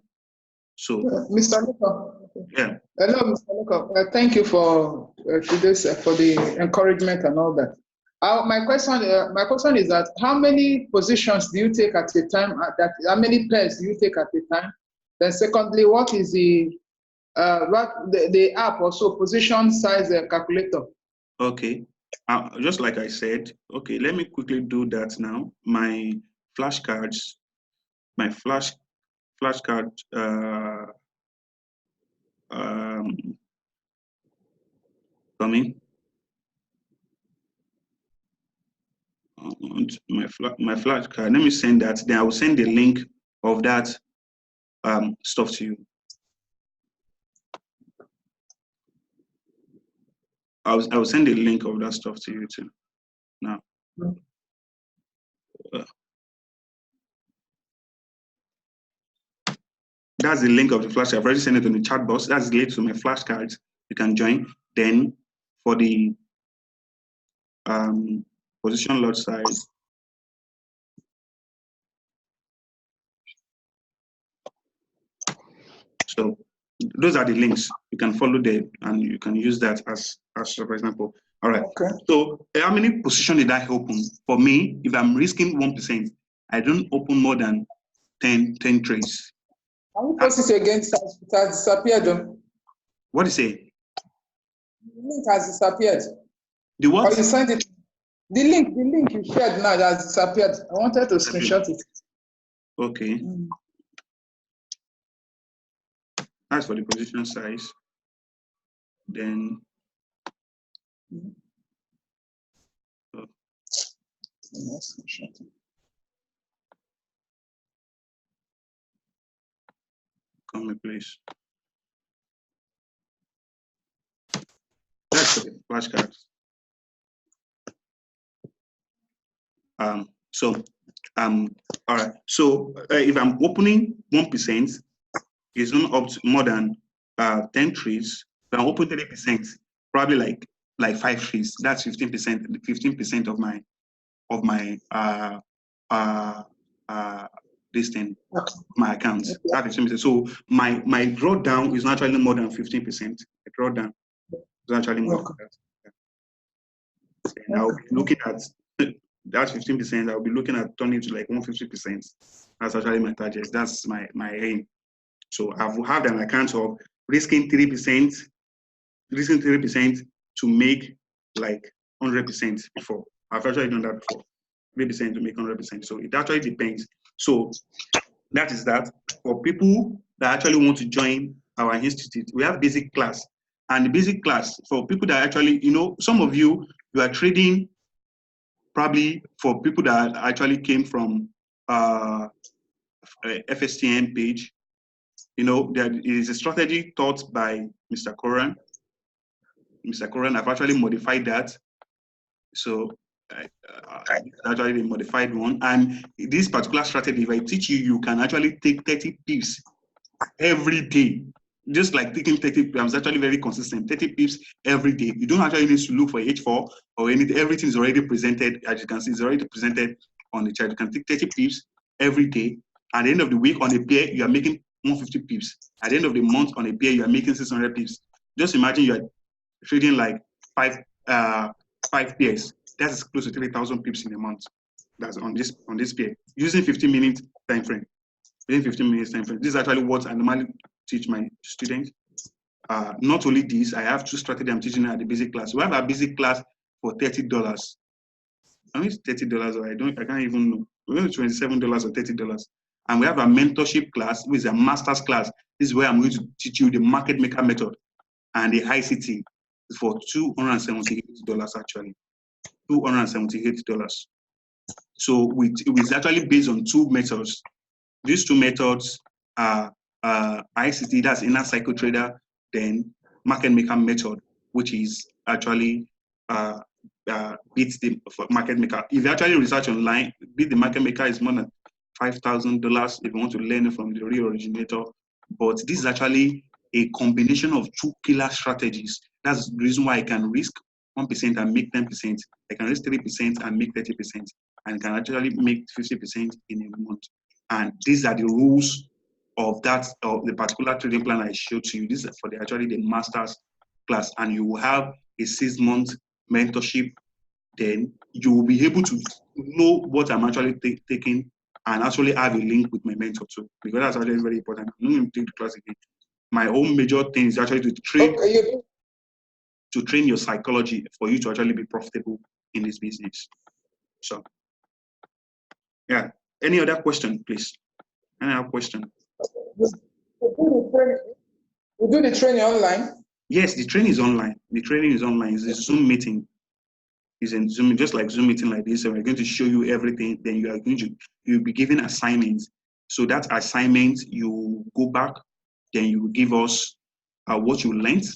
So,
Mr. Luka.
Yeah.
Hello, Mr. Luka. Thank you for today's for the encouragement and all that. My question is that how many positions do you take at a time? How many pairs do you take at a time? Then, secondly, what is the app also position size calculator?
Okay. Just like I said, okay, let me quickly do that now. My flashcards, flashcard coming. My flashcard. Let me send that. Then I will send the link of that stuff to you. I will send the link of that stuff to you too. Now. That's the link of the flashcard. I've already sent it on the chat box. That's the link to my flashcards. You can join. Then for the position lot size. So those are the links. You can follow them and you can use that as for example. All right.
Okay.
So how many positions did I open? For me, if I'm risking 1%, I don't open more than 10 trades.
How many post it again? It has disappeared.
What do you say?
The link has disappeared.
The what?
Or you sent it. The link you shared now has disappeared. I wanted to screenshot it.
Okay. As for the position size, then come in place. That's okay. Flashcards. All right. So if I'm opening 1%, it's not up to more than 10 trades. If I'm opening 30%, probably like 5 trades. That's 15%. 15% of my this thing, my account. That's 15%. So my drawdown is not actually more than 15%. The drawdown is actually more than that. And I'll be looking at that 15%. I'll be looking at turning to like 150%. That's actually my target. That's my aim. So I've had an account of risking 3% to make like 100% before. I've actually done that before. 3% to make 100%. So it actually depends. So that is that. For people that actually want to join our institute, we have basic class. And the basic class for people that actually, some of you are trading probably for people that actually came from FSTN page. There is a strategy taught by Mr. Koran. Mr. Koran, I've actually modified that. So actually the modified one. And this particular strategy, if I teach you, you can actually take 30 pips every day. Just like taking 30 pips, actually very consistent. 30 pips every day. You don't actually need to look for H4 or anything. Everything is already presented. As you can see, it's already presented on the chart. You can take 30 pips every day. At the end of the week on a pair, you are making 150 pips. At the end of the month on a pair, you are making 600 pips. Just imagine you are trading like five pairs. That's close to 3,000 pips in a month. That's on this pair using 15-minute time frame. Within 15 minutes time frame. This is actually what I normally teach my students. Not only this, I have 2 strategies I'm teaching at the basic class. We have a basic class for $30. I mean, it's $30, or I can't even know. We're going to $27 or $30. And we have a mentorship class, which is a master's class. This is where I'm going to teach you the market maker method and the ICT for $278 actually. $278. So it's actually based on 2 methods. These 2 methods are ICT, that's inner cycle trader, then market maker method, which is actually beats the market maker. If you actually research online, beat the market maker is more than $5,000 if you want to learn it from the real originator. But this is actually a combination of 2 killer strategies. That's the reason why I can risk 1% and make 10%. I can risk 3% and make 30%. And can actually make 50% in a month. And these are the rules of the particular trading plan I showed to you. This is for the master's class. And you will have a 6-month mentorship. Then you will be able to know what I'm actually taking and actually have a link with my mentor too. Because that's actually very important. I'm not going to take the class again. My own major thing is actually to train your psychology for you to actually be profitable in this business. So, yeah. Any other question, please? Any other question?
We do the training online?
Yes, the training is online. The training is online. It's a Zoom meeting. It's in Zoom, just like Zoom meeting like this. So we're going to show you everything. Then you'll be given assignments. So that assignment, you go back, then you will give us what you learned.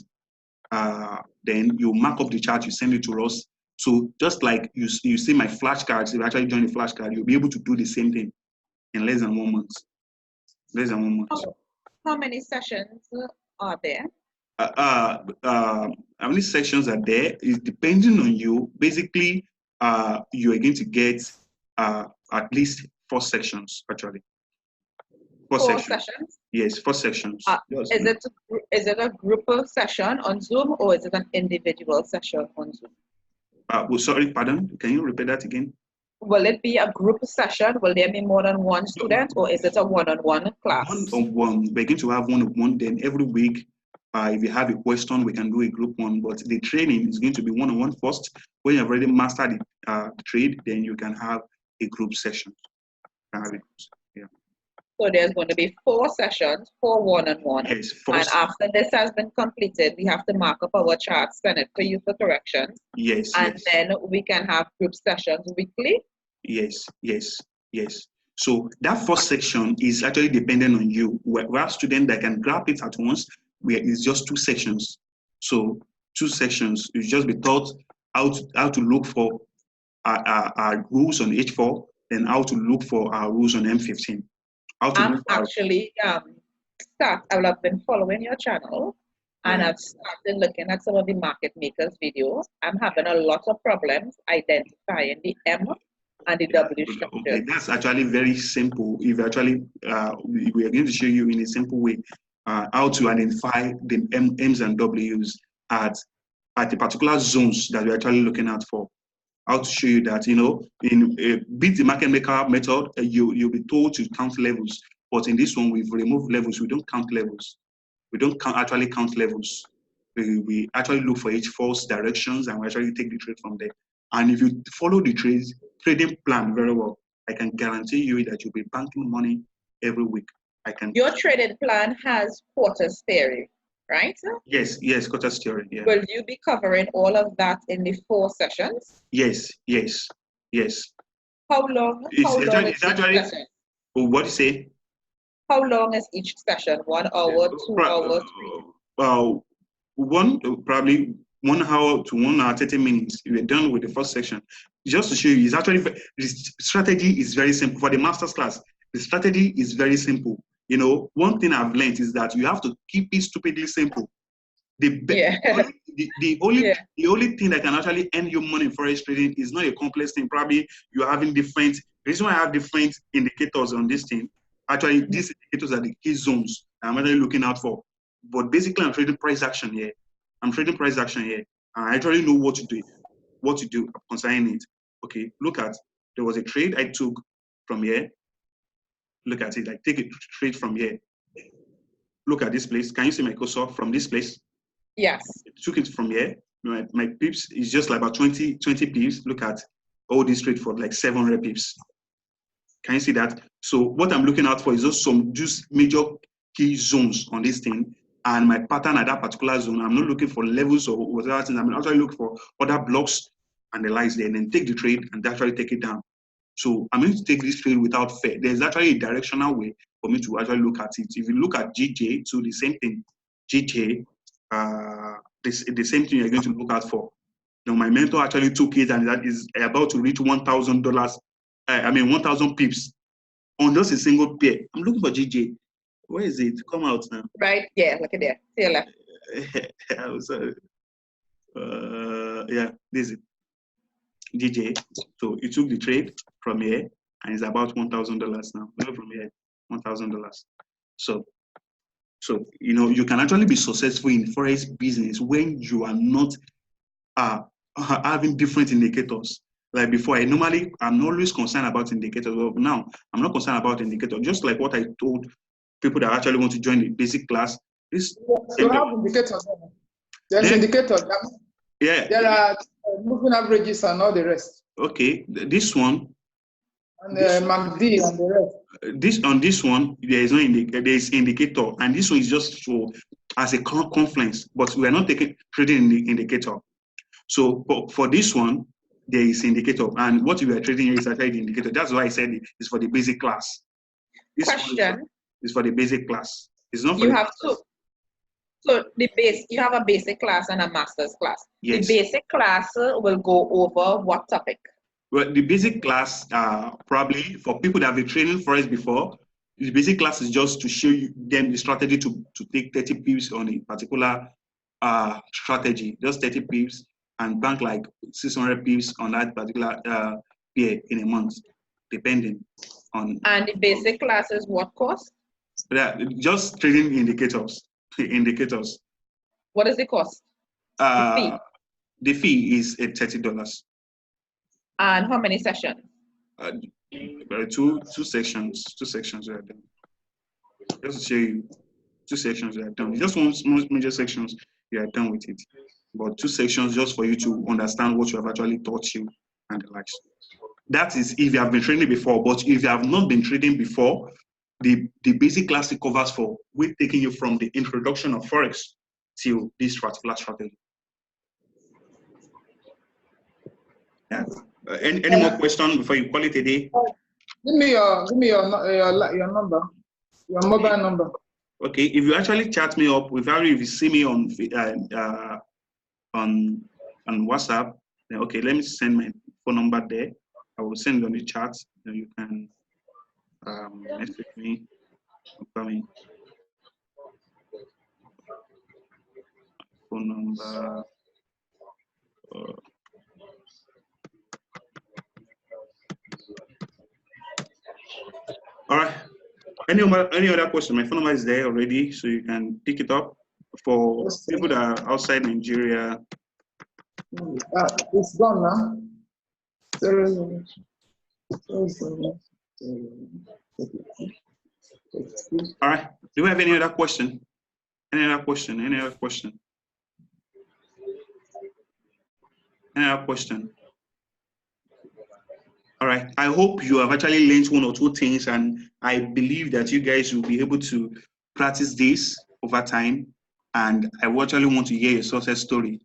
Then you mark up the chart, you send it to us. So just like you see my flashcards, if you actually join the flashcard, you'll be able to do the same thing in less than 1 month. Less than 1 month.
How many sessions are there?
How many sections are there is depending on you. Basically, you are going to get at least 4 sections actually. 4 sessions? Yes, 4 sections.
Is it a group session on Zoom or is it an individual session on Zoom?
Well, sorry, pardon. Can you repeat that again?
Will it be a group session? Will there be more than 1 student, or is it a one-on-one class?
One-on-one. We're going to have one-on-one. Then every week If you have a question, we can do a group one, but the training is going to be one-on-one first. When you've already mastered the trade, then you can have a group session. Yeah.
So there's going to be 4 sessions, 4 one-on-one.
Yes,
and after this has been completed, we have to mark up our charts, send it for you for corrections.
Yes.
And then we can have group sessions weekly.
Yes. So that first section is actually dependent on you. We have students that can grab it at once, where it's just 2 sections. So 2 sections, you just be taught how to look for our rules on H4, then how to look for our rules on M15.
I'm actually I will have been following your channel, and I've started looking at some of the market makers videos. I'm having a lot of problems identifying the M and the W structure.
Okay, that's actually very simple. If actually we are going to show you in a simple way how to identify the M's and W's at the particular zones that we're actually looking at for. How to show you that, in beat the market maker method, you'll be told to count levels. But in this one, we've removed levels. We don't count levels. We don't actually count levels. We actually look for each false directions, and we actually take the trade from there. And if you follow the trading plan very well, I can guarantee you that you'll be banking money every week.
Your trading plan has quarters theory, right?
Yes, quarters theory. Yeah.
Will you be covering all of that in the 4 sessions?
Yes.
How long?
It's actually what do you say?
How long is each session? 1 hour, 2 hours, 3?
Probably 1 hour to 1 hour 30 minutes. We're done with the first section. Just to show you, it's actually the strategy is very simple for the master's class. The strategy is very simple. One thing I've learned is that you have to keep it stupidly simple. The only thing that can actually earn you money in forex trading is not a complex thing. Probably you're having different. The reason why I have different indicators on this thing. Actually, these indicators are the key zones I'm actually looking out for. But basically, I'm trading price action here. And I actually know what to do concerning it. Okay, look at, there was a trade I took from here. Look at it, I take a trade from here. Look at this place. Can you see my cursor from this place?
Yes.
I took it from here. My pips is just like about 20 pips. Look at all this trade for like 700 pips. Can you see that? So what I'm looking out for is just major key zones on this thing, and my pattern at that particular zone. I'm not looking for levels or whatever things. I'm actually looking for other blocks and the lights there, and then take the trade and actually take it down. So I'm going to take this trade without fear. There's actually a directional way for me to actually look at it. If you look at GJ, so the same thing. GJ, the same thing you're going to look out for. Now my mentor actually took it, and that is about to reach $1,000. 1,000 pips on just a single pair. I'm looking for GJ. Where is it? Come out now.
Right, yeah, look at there. See your left.
This is it. GJ. So you took the trade from here, and it's about $1,000 now. Look from here, $1,000. So you can actually be successful in forex business when you are not having different indicators. Like before, I'm always concerned about indicators. But now I'm not concerned about indicators. Just like what I told people that actually want to join the basic class.
You have indicators. There's indicators.
Yeah.
There are moving averages and all the rest.
Okay, this one.
And MACD and the rest.
On this one, there is no indicator. There is indicator, and this one is just as a conference. But we are not trading the indicator. So for this one, there is indicator, and what we are trading here is actually the indicator. That's why I said it's for the basic class. This
question
is for the basic class. It's not for
you have two. So you have a basic class and a master's class.
Yes.
The basic class will go over what topic?
Well, the basic class probably for people that have been training forex before. The basic class is just to show them the strategy to take 30 pips on a particular strategy, just 30 pips, and bank like 600 pips on that particular pair in a month, depending on. And
the basic class is what cost?
Yeah, just trading indicators. Indicators.
What is the cost? The fee.
The fee is $30.
And how many sessions?
Two sections. Two sections right there. Just to show you. 2 sections, you are done. Just one small major sections, you are done with it. But 2 sections just for you to understand what you have actually taught you and the likes. That is if you have been trading before. But if you have not been trading before, the basic class it covers for we're taking you from the introduction of Forex till this particular strategy. Yeah. Any more questions before you call it a day?
Give me your number, your mobile number.
Okay, if you actually chat me up, if you see me on WhatsApp, then okay, let me send my phone number there. I will send it on the chat. Then you can message me. Phone number. All right. Any other question? My phone number is there already, so you can pick it up. For people that are outside Nigeria.
It's gone now.
All right. Do we have any other question? Any other question? Any other question? Any other question? All right. I hope you have actually learned 1 or 2 things, and I believe that you guys will be able to practice this over time. And I actually want to hear your success story.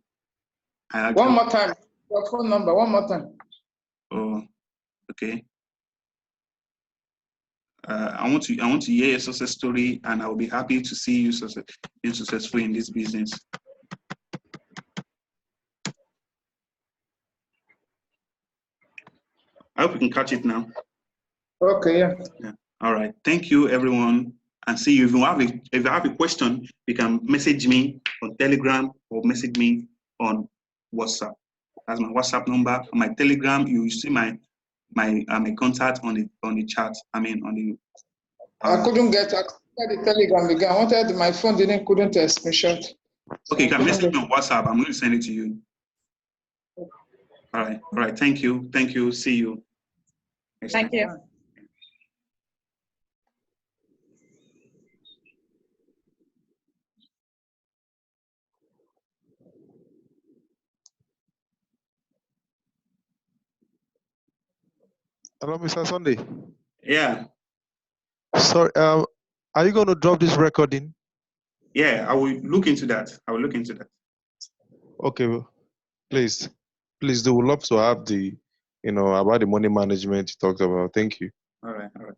One more time. Your phone number. One more time.
Oh, okay. I want to hear your success story, and I will be happy to see you being successful in this business. I hope you can catch it now.
Okay, yeah.
All right. Thank you, everyone. And see you. If you have a question, you can message me on Telegram or message me on WhatsApp. That's my WhatsApp number. On my Telegram, you will see my contact on the chat. I mean on the.
I couldn't get the Telegram again. I wanted my phone couldn't screenshot.
Okay, you can message me on WhatsApp. I'm going to send it to you. All right. All right. Thank you. Thank you. See you.
Thank you.
Hello, Mr. Sunday.
Yeah.
Sorry, are you going to drop this recording?
Yeah, I will look into that. I will look into that.
Okay, well, please do. We'd love to have the, about the money management you talked about. Thank you.
All right. All right.